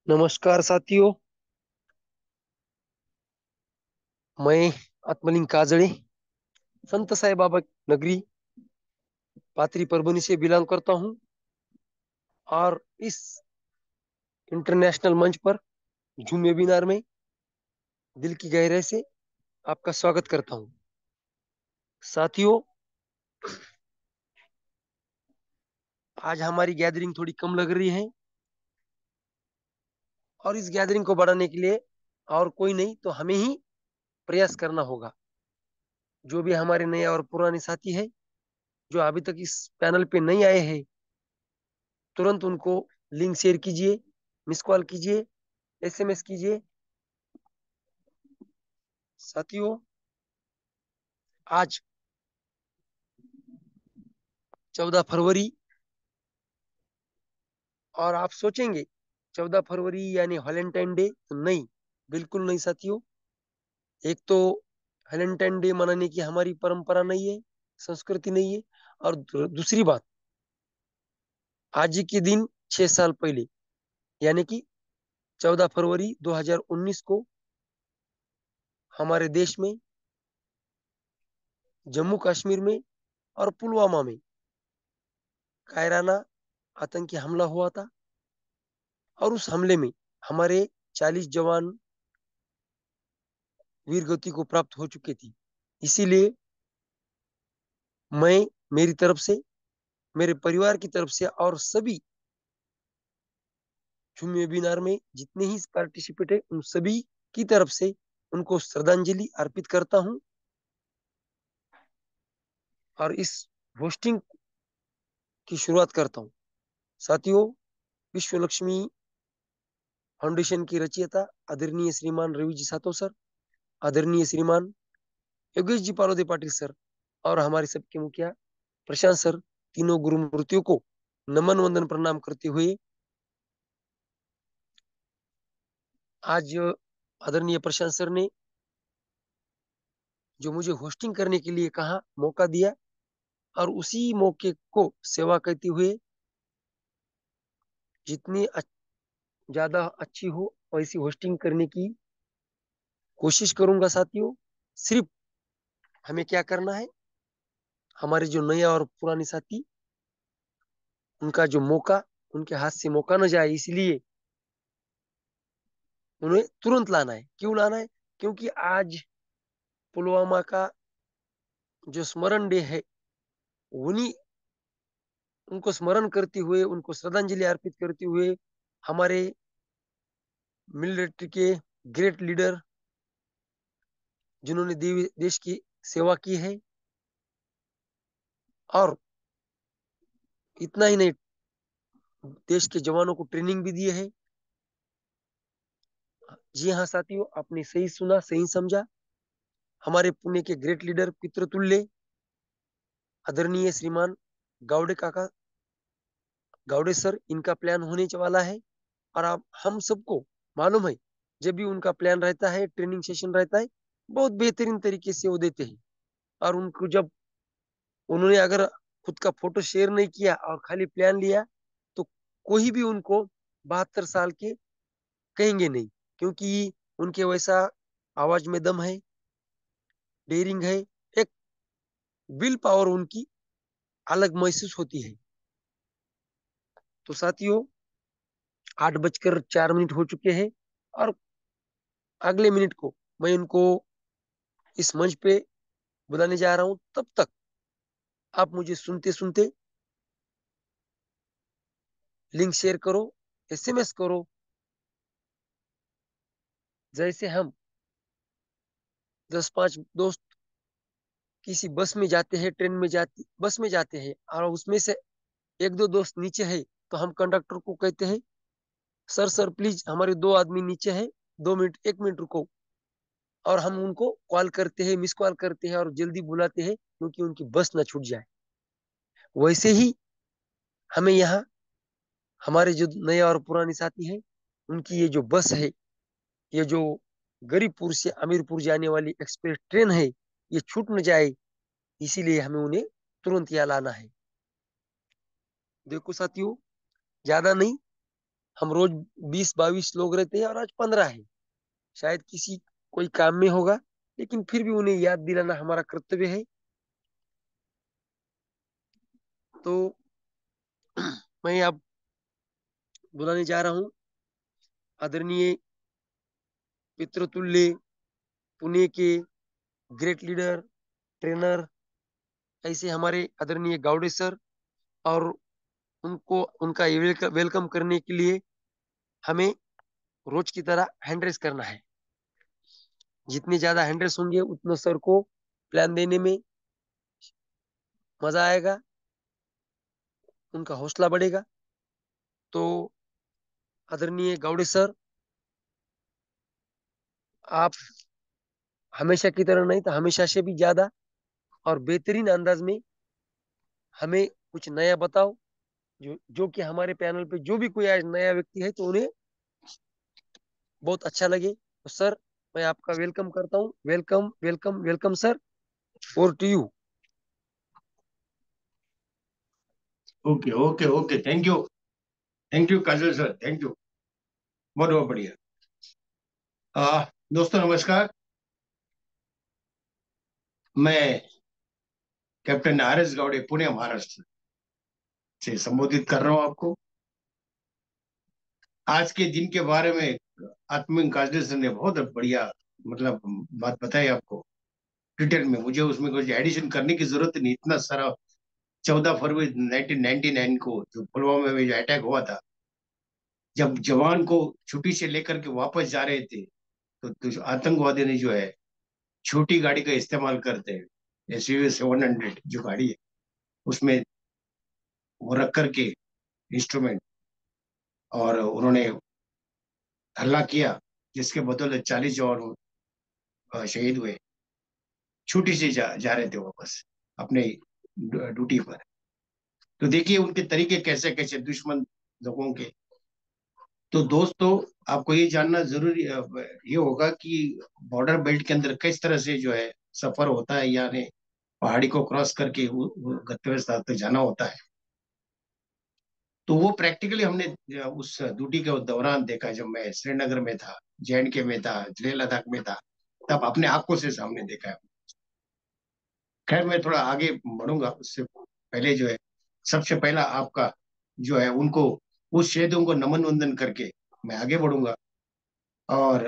नमस्कार साथियों। मैं आत्मलिंग काजळे संत साईबाबा नगरी पाथरी परभणी से बिलोंग करता हूं और इस इंटरनेशनल मंच पर जूम वेबिनार में दिल की गहराई से आपका स्वागत करता हूं। साथियों, आज हमारी गैदरिंग थोड़ी कम लग रही है और इस गैदरिंग को बढ़ाने के लिए और कोई नहीं तो हमें ही प्रयास करना होगा। जो भी हमारे नए और पुराने साथी हैं जो अभी तक इस पैनल पे नहीं आए हैं, तुरंत उनको लिंक शेयर कीजिए, मिस कॉल कीजिए, एसएमएस कीजिए। साथियों, आज 14 फरवरी, और आप सोचेंगे 14 फरवरी यानी वैलेंटाइन डे, तो नहीं, बिल्कुल नहीं साथियों। एक तो वैलेंटाइन डे मनाने की हमारी परंपरा नहीं है, संस्कृति नहीं है। और दूसरी बात, आज ही के दिन 6 साल पहले यानी कि 14 फरवरी 2019 को हमारे देश में जम्मू कश्मीर में और पुलवामा में कायराना आतंकी हमला हुआ था। और उस हमले में हमारे 40 जवान वीर गति को प्राप्त हो चुके थे। इसीलिए मैं, मेरी तरफ से, मेरे परिवार की तरफ से और सभी जूम वेबिनार में जितने ही पार्टिसिपेट है उन सभी की तरफ से उनको श्रद्धांजलि अर्पित करता हूं। और इस होस्टिंग की शुरुआत करता हूं। साथियों, विश्व लक्ष्मी फाउंडेशन की रचयिता आदरणीय श्रीमान रवि जी सातो सर, आदरणीय श्रीमान योगेश जी पालोदे पाटिल सर और हमारे सबके मुखिया प्रशांत सर, तीनों गुरु मूर्तियों को नमन वंदन प्रणाम करते हुए आज आदरणीय प्रशांत सर ने जो मुझे होस्टिंग करने के लिए कहा, मौका दिया, और उसी मौके को सेवा करते हुए जितनी ज्यादा अच्छी हो वैसी होस्टिंग करने की कोशिश करूंगा। साथियों, सिर्फ हमें क्या करना है, हमारे जो नए और पुराने साथी, उनका जो मौका, उनके हाथ से मौका न जाए, इसलिए उन्हें तुरंत लाना है। क्यों लाना है? क्योंकि आज पुलवामा का जो स्मरण डे है, उन्हीं उनको स्मरण करते हुए, उनको श्रद्धांजलि अर्पित करते हुए हमारे मिलिट्री के ग्रेट लीडर जिन्होंने देश की सेवा की है, और इतना ही नहीं, देश के जवानों को ट्रेनिंग भी दी है। जी हाँ साथियों, आपने सही सुना, सही समझा। हमारे पुणे के ग्रेट लीडर पितृतुल्य आदरणीय श्रीमान गावड़े काका, गावड़े सर, इनका प्लान होने वाला है। और आप हम सबको मालूम है, जब भी उनका प्लान रहता है, ट्रेनिंग सेशन रहता है, बहुत बेहतरीन तरीके से वो देते हैं। और उनको जब उन्होंने अगर खुद का फोटो शेयर नहीं किया और खाली प्लान लिया, तो कोई भी उनको 72 साल के कहेंगे नहीं, क्योंकि उनके वैसा आवाज में दम है, डेयरिंग है, एक विल पावर उनकी अलग महसूस होती है। तो साथियों, 8:04 हो चुके हैं और अगले मिनट को मैं उनको इस मंच पे बुलाने जा रहा हूं। तब तक आप मुझे सुनते सुनते लिंक शेयर करो, एसएमएस करो। जैसे हम 10-5 दोस्त किसी बस में जाते हैं, ट्रेन में जाते, बस में जाते हैं, और उसमें से एक दो दोस्त नीचे है, तो हम कंडक्टर को कहते हैं, सर सर प्लीज हमारे 2 आदमी नीचे हैं, 2 मिनट, 1 मिनट रुको। और हम उनको कॉल करते हैं, मिस कॉल करते हैं और जल्दी बुलाते हैं, क्योंकि उनकी बस ना छूट जाए। वैसे ही हमें यहाँ हमारे जो नए और पुराने साथी हैं, उनकी ये जो बस है, ये जो गरीबपुर से अमीरपुर जाने वाली एक्सप्रेस ट्रेन है, ये छूट न जाए, इसीलिए हमें उन्हें तुरंत यहाँ लाना है। देखो साथियों, ज्यादा नहीं, हम रोज 20-22 लोग रहते हैं और आज 15 है। शायद किसी कोई काम में होगा, लेकिन फिर भी उन्हें याद दिलाना हमारा कर्तव्य है। तो मैं अब बुलाने जा रहा हूँ आदरणीय पितृतुल्य पुणे के ग्रेट लीडर, ट्रेनर, ऐसे हमारे आदरणीय गावड़े सर। और उनको उनका वेलकम करने के लिए हमें रोज की तरह हैंड रेस करना है। जितने ज्यादा हैंड रेस होंगे उतने सर को प्लान देने में मजा आएगा, उनका हौसला बढ़ेगा। तो आदरणीय गावड़े सर, आप हमेशा की तरह नहीं तो हमेशा से भी ज्यादा और बेहतरीन अंदाज में हमें कुछ नया बताओ, जो जो कि हमारे पैनल पे जो भी कोई आज नया व्यक्ति है तो उन्हें बहुत अच्छा लगे। तो सर, मैं आपका वेलकम करता हूँ। Welcome welcome welcome sir, over to you. Okay okay okay, thank you Kajal sir, thank you. बहुत बहुत बढ़िया। दोस्तों नमस्कार। मैं कैप्टन RS गावड़े पुणे महाराष्ट्र से संबोधित कर रहा हूं आपको। आज के दिन के बारे में आत्मिक काजल सर ने बहुत बढ़िया मतलब बात बताई आपको डिटेल में। मुझे उसमें कुछ एडिशन करने की जरूरत नहीं, इतना सारा। 14 फरवरी 1999 को जो पुलवामा में जो अटैक हुआ था, जब जवान को छुट्टी से लेकर के वापस जा रहे थे, तो आतंकवादी ने जो है छोटी गाड़ी का इस्तेमाल करते हैं, SU-700 जो गाड़ी है, उसमें वो रख करके इंस्ट्रूमेंट, और उन्होंने हल्ला किया, जिसके बदौलत 40 जवान शहीद हुए। छुट्टी से जा रहे थे वापस अपने ड्यूटी पर। तो देखिए उनके तरीके कैसे कैसे दुश्मन लोगों के। तो दोस्तों, आपको ये जानना जरूरी ये होगा कि बॉर्डर बेल्ट के अंदर किस तरह से जो है सफर होता है, यानी पहाड़ी को क्रॉस करके वो गंतव्य स्थान तक जाना होता है। तो वो प्रैक्टिकली हमने उस ड्यूटी के दौरान देखा, जब मैं श्रीनगर में था, JNK में था, लेह लद्दाख में था, तब अपने आंखों से सामने देखा है। खैर, मैं थोड़ा आगे बढ़ूंगा उससे पहले जो है, सबसे पहला आपका जो है उनको, उस शहीदों को नमन वंदन करके मैं आगे बढ़ूंगा। और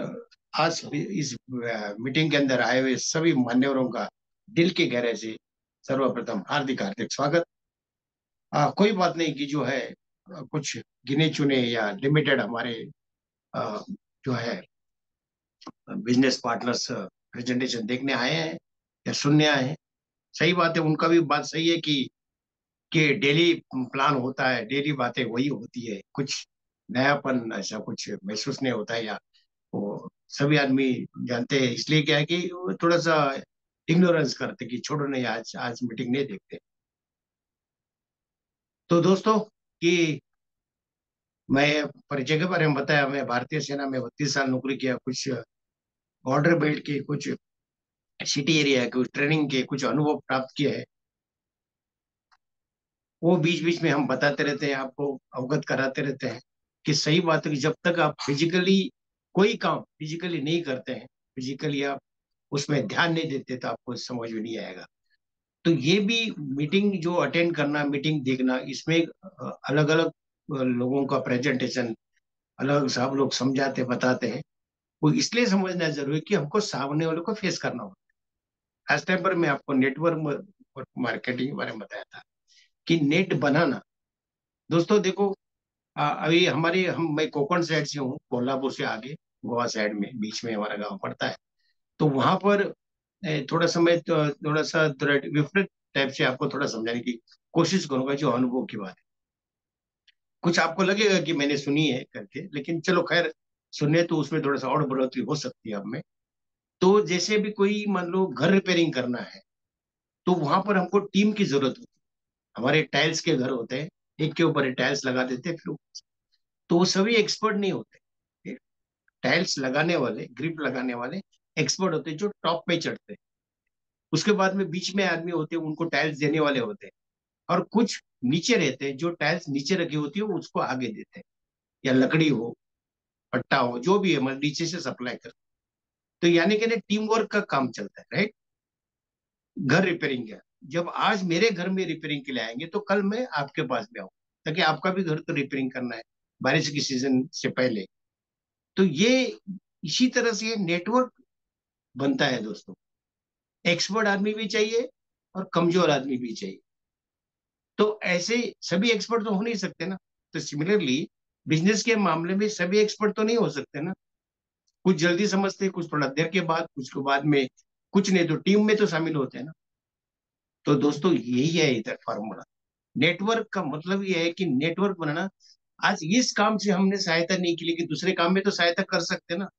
आज इस मीटिंग के अंदर आए हुए सभी मान्यवरों का दिल के गहरे से सर्वप्रथम हार्दिक हार्दिक स्वागत। कोई बात नहीं कि जो है कुछ गिने चुने या लिमिटेड हमारे अ, जो है बिजनेस पार्टनर्स प्रेजेंटेशन देखने आए हैं या सुनने आए हैं। सही बात है, उनका भी बात सही है कि डेली प्लान होता है, डेली बातें वही होती है, कुछ नयापन ऐसा कुछ महसूस नहीं होता है, या वो सभी आदमी जानते हैं। इसलिए क्या है कि वो थोड़ा सा इग्नोरेंस करते कि छोड़ो नहीं, आज आज मीटिंग नहीं देखते। तो दोस्तों, कि मैं परिचय के बारे में बताया, मैं भारतीय सेना में 32 साल नौकरी किया, कुछ बॉर्डर बेल्ट के, कुछ सिटी एरिया के, कुछ ट्रेनिंग के, कुछ अनुभव प्राप्त किए हैं। वो बीच बीच में हम बताते रहते हैं, आपको अवगत कराते रहते हैं कि सही बात है कि जब तक आप फिजिकली कोई काम फिजिकली नहीं करते हैं, फिजिकली आप उसमें ध्यान नहीं देते, तो आपको समझ में नहीं आएगा। तो ये भी मीटिंग जो अटेंड करना, मीटिंग देखना, इसमें अलग अलग लोगों का प्रेजेंटेशन, अलग सब लोग समझाते बताते हैं। वो इसलिए समझना जरूरी है कि हमको सामने वाले को फेस करना होता है। लास्ट टाइम पर मैं आपको नेटवर्क और मार्केटिंग के बारे में बताया था कि नेट बनाना। दोस्तों देखो, अभी मैं कोकण साइड से हूँ, कोल्हापुर से आगे गोवा साइड में बीच में हमारा गांव पड़ता है। तो वहां पर थोड़ा समय थोड़ा सा विपरीत टाइप से आपको थोड़ा समझाने की कोशिश करूंगा, जो अनुभव की बात है। कुछ आपको लगेगा कि मैंने सुनी है करके, लेकिन चलो खैर, सुनने तो उसमें थोड़ा सा और बढ़ोतरी हो सकती है अब में। तो जैसे भी कोई मान लो घर रिपेयरिंग करना है, तो वहां पर हमको टीम की जरूरत होती है। हमारे टाइल्स के घर होते हैं, एक के ऊपर एक टाइल्स लगा देते हैं, फिर तो वो सभी एक्सपर्ट नहीं होते। टाइल्स लगाने वाले, ग्रिप लगाने वाले एक्सपर्ट होते हैं, जो टॉप पे चढ़ते हैं। उसके बाद में बीच में आदमी होते हैं, उनको टाइल्स देने वाले होते हैं। और कुछ नीचे रहते हैं, जो टाइल्स नीचे रखी होती है वो उसको आगे देते हैं। या लकड़ी हो, पट्टा हो, जो भी है, मतलब नीचे से सप्लाई कर। तो यानी कि टीम वर्क का काम चलता है, राइट। घर रिपेयरिंग का, जब आज मेरे घर में रिपेयरिंग के लिए आएंगे तो कल मैं आपके पास भी आऊँ, ताकि आपका भी घर तो रिपेयरिंग करना है बारिश की सीजन से पहले। तो ये इसी तरह से ये नेटवर्क बनता है दोस्तों। एक्सपर्ट आदमी भी चाहिए और कमजोर आदमी भी चाहिए। तो ऐसे सभी एक्सपर्ट तो हो नहीं सकते ना। तो सिमिलरली बिजनेस के मामले में सभी एक्सपर्ट तो नहीं हो सकते ना। कुछ जल्दी समझते हैं, कुछ थोड़ा देर के बाद, कुछ के बाद में, कुछ नहीं तो टीम में तो शामिल होते हैं ना। तो दोस्तों यही है इधर फार्मूला। नेटवर्क का मतलब ये है कि नेटवर्क बनाना। आज इस काम से हमने सहायता नहीं की, लेकिन दूसरे काम में तो सहायता कर सकते हैं ना।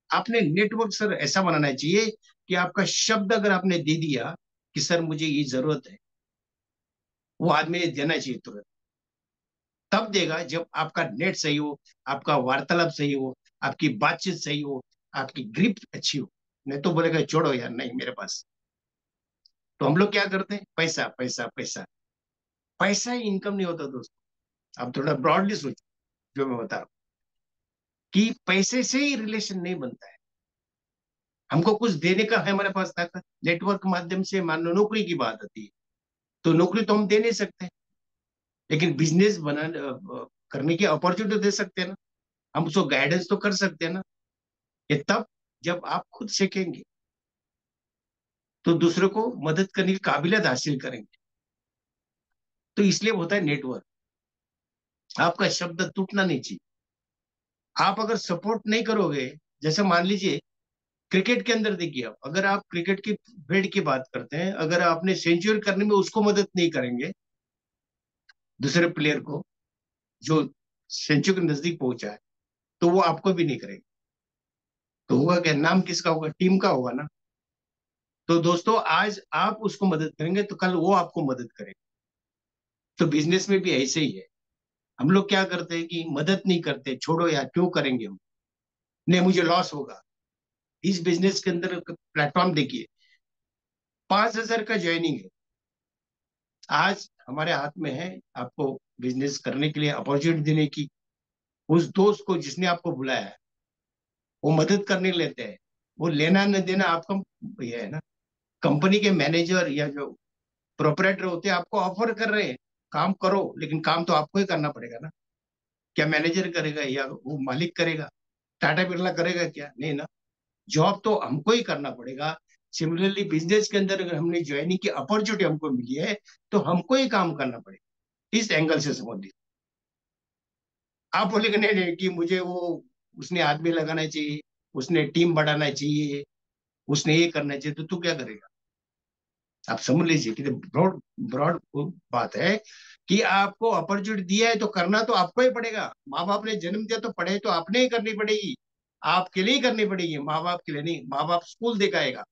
आपने नेटवर्क सर ऐसा बनाना चाहिए कि आपका शब्द अगर आपने दे दिया कि सर मुझे ये जरूरत है, वो आदमी ने देना चाहिए तुरंत। तब देगा जब आपका नेट सही हो, आपका वार्तालाप सही हो, आपकी बातचीत सही हो, आपकी ग्रिप अच्छी हो। नहीं तो बोलेगा छोड़ो यार, नहीं मेरे पास। तो हम लोग क्या करते हैं, पैसा पैसा पैसा। पैसा ही इनकम नहीं होता दोस्तों। आप थोड़ा ब्रॉडली सोचो जो मैं बता रहा हूँ, कि पैसे से ही रिलेशन नहीं बनता है। हमको कुछ देने का है हमारे पास ताकत, नेटवर्क माध्यम से। मान लो नौकरी की बात आती है, तो नौकरी तो हम दे नहीं सकते, लेकिन बिजनेस बना करने की अपॉर्चुनिटी दे सकते हैं ना। हम उसको गाइडेंस तो कर सकते हैं ना। ये तब जब आप खुद सीखेंगे तो दूसरों को मदद करने की काबिलियत हासिल करेंगे। तो इसलिए होता है नेटवर्क। आपका शब्द टूटना नहीं चाहिए। आप अगर सपोर्ट नहीं करोगे, जैसे मान लीजिए क्रिकेट के अंदर देखिए, आप अगर आप क्रिकेट की फील्ड की बात करते हैं, अगर आपने सेंचुरी करने में उसको मदद नहीं करेंगे, दूसरे प्लेयर को जो सेंचुरी के नजदीक पहुंचा है, तो वो आपको भी नहीं करेगा। तो होगा क्या, नाम किसका होगा, टीम का होगा ना। तो दोस्तों आज आप उसको मदद करेंगे तो कल वो आपको मदद करेगा। तो बिजनेस में भी ऐसे ही है। हम लोग क्या करते हैं कि मदद नहीं करते, छोड़ो यार क्यों करेंगे हम, नहीं मुझे लॉस होगा। इस बिजनेस के अंदर प्लेटफॉर्म देखिए, 5,000 का ज्वाइनिंग है। आज हमारे हाथ में है आपको बिजनेस करने के लिए अपॉर्चुनिटी देने की। उस दोस्त को जिसने आपको बुलाया है, वो मदद करने लेते हैं। वो लेना न देना आपका ये है ना। कंपनी के मैनेजर या जो प्रोपराइटर होते हैं आपको ऑफर कर रहे हैं, काम करो, लेकिन काम तो आपको ही करना पड़ेगा ना। क्या मैनेजर करेगा या वो मालिक करेगा? टाटा बिरला करेगा क्या? नहीं ना। जॉब तो हमको ही करना पड़ेगा। सिमिलरली बिजनेस के अंदर अगर हमने ज्वाइनिंग की अपॉर्चुनिटी हमको मिली है, तो हमको ही काम करना पड़ेगा। इस एंगल से समझ लीजिए। आप बोलेंगे नहीं नहीं कि मुझे वो, उसने आदमी लगाना चाहिए, उसने टीम बढ़ाना चाहिए, उसने ये करना चाहिए, तो तू क्या करेगा? आप समझ लीजिए कि ब्रॉड ब्रॉड बात है कि आपको अपॉर्चुनिटी दिया है तो करना तो आपको ही पड़ेगा। माँ बाप ने जन्म दिया तो पढ़ाई तो आपने ही करनी पड़ेगी। आपके लिए ही करनी पड़ेगी, माँ बाप के लिए नहीं। माँ बाप स्कूल दिखाएगा,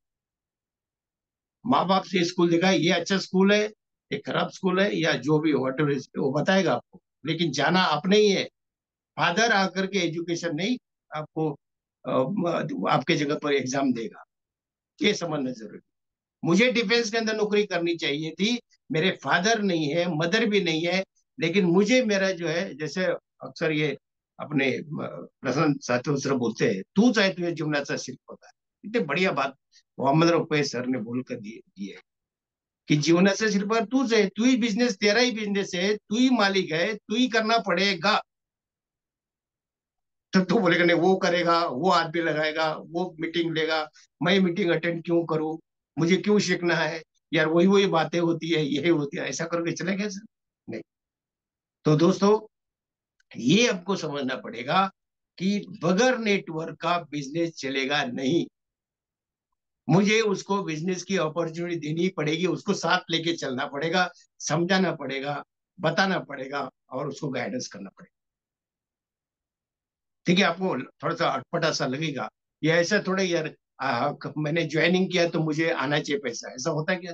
माँ बाप से स्कूल दिखाए, ये अच्छा स्कूल है, ये खराब स्कूल है, या जो भी हो वो बताएगा आपको। लेकिन जाना आपने ही है। फादर आकर के एजुकेशन नहीं आपको आपके जगह पर एग्जाम देगा। ये समझना जरूरी। मुझे डिफेंस के अंदर नौकरी करनी चाहिए थी। मेरे फादर नहीं है, मदर भी नहीं है, लेकिन मुझे मेरा जो है, जैसे अक्सर ये अपने प्रसन्न साथियों से बोलते हैं, तू चाहे तुझे जीवनाचा शिल्प होता है। इतनी बढ़िया बात मोहम्मद रफी सर ने बोल कर दी है कि जीवनाचा शिल्प तूच है, तू ही बिजनेस, तेरा ही बिजनेस है, तू ही मालिक है, तू ही करना पड़ेगा। तो तू बोलेगा नहीं वो करेगा, वो आदमी लगाएगा, वो मीटिंग लेगा, मैं मीटिंग अटेंड क्यों करूं, मुझे क्यों सीखना है यार, वही वही बातें होती है, यही होती है, ऐसा करके चले गए सर। नहीं। तो दोस्तों ये आपको समझना पड़ेगा कि बगैर नेटवर्क का बिजनेस चलेगा नहीं। मुझे उसको बिजनेस की अपॉर्चुनिटी देनी पड़ेगी, उसको साथ लेके चलना पड़ेगा, समझाना पड़ेगा, बताना पड़ेगा, और उसको गाइडेंस करना पड़ेगा। ठीक है, आपको थोड़ा सा अटपटा सा लगेगा, ये ऐसा थोड़ा यार मैंने ज्वाइनिंग किया तो मुझे आना चाहिए पैसा, ऐसा होता है क्या?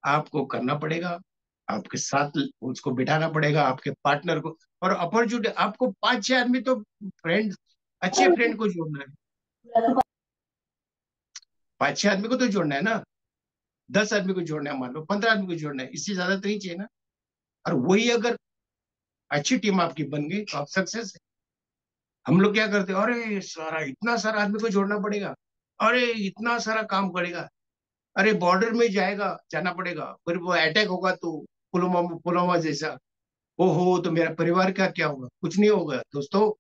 आपको करना पड़ेगा, आपके साथ उसको बिठाना पड़ेगा, आपके पार्टनर को। और अपॉर्चुनिटी आपको 5-6 आदमी तो फ्रेंड, अच्छे फ्रेंड को जोड़ना है। 5-6 आदमी को तो जोड़ना है ना। 10 आदमी को जोड़ना है, मान लो 15 आदमी को जोड़ना है, इससे ज्यादा तो नहीं चाहिए ना। और वही अगर अच्छी टीम आपकी बन गई तो आप सक्सेस है। हम लोग क्या करते हैं, अरे सारा इतना सारा आदमी को जोड़ना पड़ेगा, अरे इतना सारा काम पड़ेगा, अरे बॉर्डर में जाएगा जाना पड़ेगा, फिर वो अटैक होगा तो पुलवामा पुलवामा जैसा, ओहो तो मेरा परिवार का क्या होगा? कुछ नहीं होगा दोस्तों।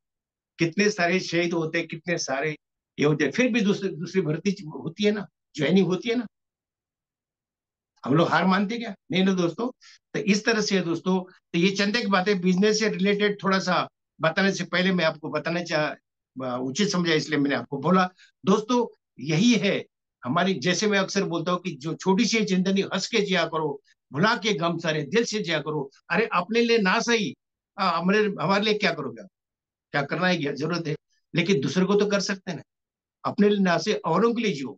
कितने सारे शहीद होते हैं, कितने सारे ये होते हैं, फिर भी दूसरी दूसरी भर्ती होती है ना, ज्वाइनिंग होती है ना। हम लोग हार मानते क्या? नहीं ना दोस्तों। तो इस तरह से है दोस्तों। तो ये चंद एक बातें बिजनेस से रिलेटेड थोड़ा सा बताने से पहले मैं आपको बताना उचित समझा, इसलिए मैंने आपको बोला। दोस्तों यही है हमारी, जैसे मैं अक्सर बोलता हूँ कि जो छोटी सी जिंदगी हंस के जिया करो, भुला के गम सारे दिल से जिया करो। अरे अपने लिए ना सही, हमारे हमारे लिए क्या करोगे आप? क्या करना है, क्या जरूरत है, लेकिन दूसरे को तो कर सकते हैं ना। अपने लिए ना से औरों के लिए जियो,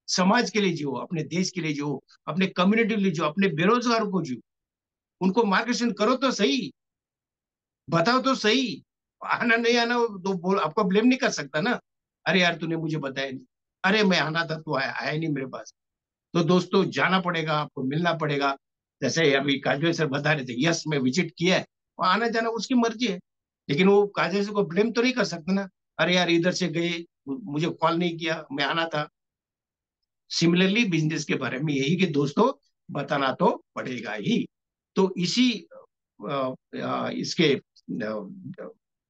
समाज के लिए जियो, अपने देश के लिए जियो, अपने कम्युनिटी के लिए जियो, अपने बेरोजगार को जियो, उनको मार्गदर्शन करो तो सही, बताओ तो सही। आना नहीं आना तो बोल, आपको ब्लेम नहीं कर सकता ना। अरे यार तूने मुझे बताया नहीं, अरे मैं आना था तू आया आया नहीं मेरे पास। तो दोस्तों जाना पड़ेगा, आपको मिलना पड़ेगा। जैसे अभी काजल सर बता रहे थे, यस मैं विजिट किया है, वो आना जाना उसकी मर्जी है, लेकिन वो काजल सर को ब्लेम तो नहीं कर सकते ना। अरे यार इधर से गए, मुझे कॉल नहीं किया, मैं आना था। सिमिलरली बिजनेस के बारे में यही कि दोस्तों बताना तो पड़ेगा ही। तो इसी इसके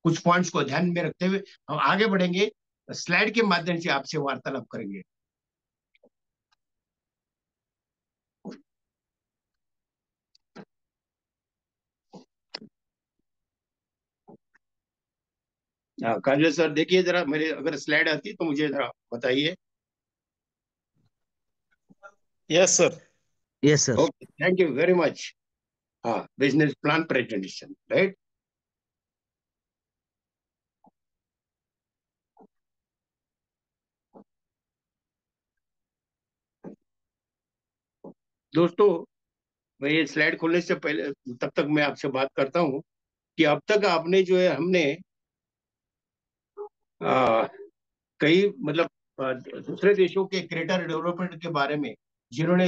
कुछ पॉइंट्स को ध्यान में रखते हुए हम आगे बढ़ेंगे, स्लाइड के माध्यम से आपसे वार्तालाप करेंगे। काजल सर देखिए जरा, मेरे अगर स्लाइड आती तो मुझे जरा बताइए। Yes sir. Yes sir. Okay, thank you very much. हाँ, बिजनेस प्लान प्रेजेंटेशन, राइट। दोस्तों मैं ये स्लाइड खोलने से पहले, तब तक मैं आपसे बात करता हूँ कि अब तक आपने जो है, हमने आ, कई मतलब दूसरे देशों के क्रिएटर डेवलपमेंट के बारे में, जिन्होंने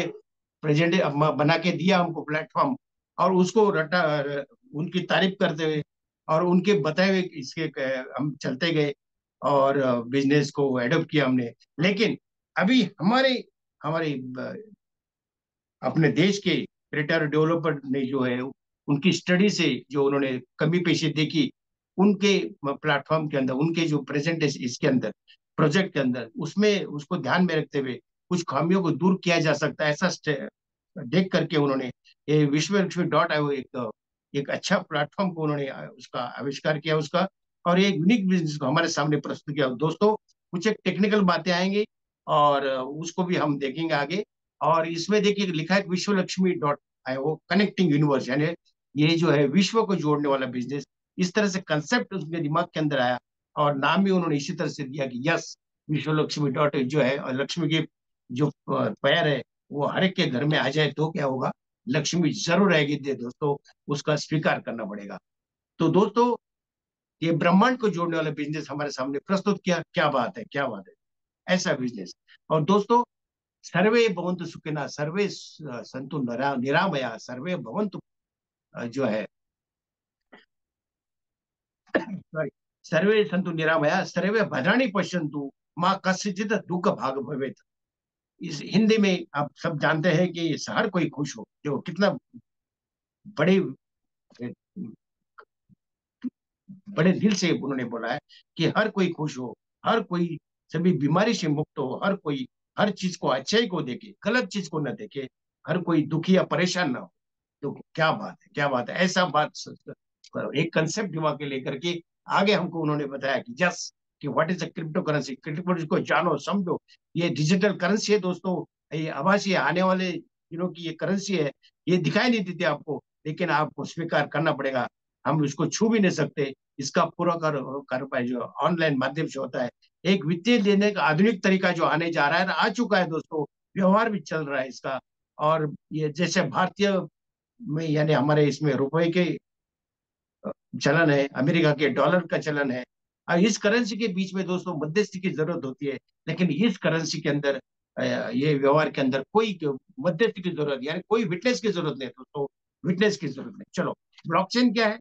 प्रेजेंट बना के दिया हमको प्लेटफॉर्म, और उसको रटा, उनकी तारीफ करते हुए और उनके बताए हुए इसके हम चलते गए और बिजनेस को एडॉप्ट किया हमने। लेकिन अभी हमारे हमारे अपने देश के क्रिएटर डेवलपर ने जो है, उनकी स्टडी से जो उन्होंने कमी पेशी देखी, उनके प्लेटफॉर्म के अंदर, उनके जो प्रेजेंट इसके अंदर प्रोजेक्ट के अंदर, उसमें उसको ध्यान में रखते हुए कुछ खामियों को दूर किया जा सकता है, ऐसा देख करके उन्होंने ये विश्व लक्ष्मी डॉट आयो एक अच्छा प्लेटफॉर्म को उन्होंने उसका आविष्कार किया उसका, और एक यूनिक बिजनेस को हमारे सामने प्रस्तुत किया। दोस्तों कुछ एक टेक्निकल बातें आएंगी और उसको भी हम देखेंगे आगे। और इसमें देखिए लिखा है विश्व Lakshmi dot IO, connecting universe, यानी ये जो है विश्व को जोड़ने वाला बिजनेस। इस तरह से कंसेप्ट उसके दिमाग के अंदर आया और नाम भी उन्होंने इसी तरह से दिया कि यस विश्व लक्ष्मी डॉट जो है, और लक्ष्मी की जो पैर है वो हर एक के घर में आ जाए तो क्या होगा, लक्ष्मी जरूर आएगी। दे दोस्तों उसका स्वीकार करना पड़ेगा। तो दोस्तों ये ब्रह्मांड को जोड़ने वाला बिजनेस हमारे सामने प्रस्तुत किया, क्या बात है, क्या बात है, ऐसा बिजनेस। और दोस्तों सर्वे भवन्तु सुखिनः, सर्वे सन्तु निरामया, सर्वे भवन्तु जो है, सॉरी, सर्वे सन्तु निरामया, सर्वे भद्राणि पश्यन्तु, माँ कस्यचित् दुःख भाग भवेत्। इस हिंदी में आप सब जानते हैं कि हर कोई खुश हो, जो कितना बड़े बड़े दिल से उन्होंने बोला है कि हर कोई खुश हो, हर कोई सभी बीमारी से मुक्त हो, हर कोई हर चीज को अच्छाई को देखे, गलत चीज को न देखे, हर कोई दुखी या परेशान ना हो। तो क्या बात है, क्या बात है, ऐसा बात एक कंसेप्ट दिमाग के लेकर के आगे हमको उन्होंने बताया कि जस कि what is a crypto currency, crypto को जानो समझो, ये डिजिटल करेंसी है दोस्तों, ये आभासी आने वाले दिनों की ये करेंसी है। ये दिखाई नहीं देती आपको, लेकिन आपको स्वीकार करना पड़ेगा, हम इसको छू भी नहीं सकते। इसका पूरा कारोबार जो ऑनलाइन माध्यम से होता है, एक वित्तीय लेने का आधुनिक तरीका जो आने जा रहा है, आ चुका है दोस्तों, व्यवहार भी चल रहा है इसका। और ये जैसे भारतीय में, यानी हमारे इसमें रुपए के चलन है, अमेरिका के डॉलर का चलन है, और इस करेंसी के बीच में दोस्तों मध्यस्थी की जरूरत होती है। लेकिन इस करेंसी के अंदर ये व्यवहार के अंदर कोई मध्यस्थी की जरूरत, यानी कोई विटनेस की जरूरत नहीं दोस्तों, विटनेस की जरूरत नहीं। चलो ब्लॉकचेन क्या है?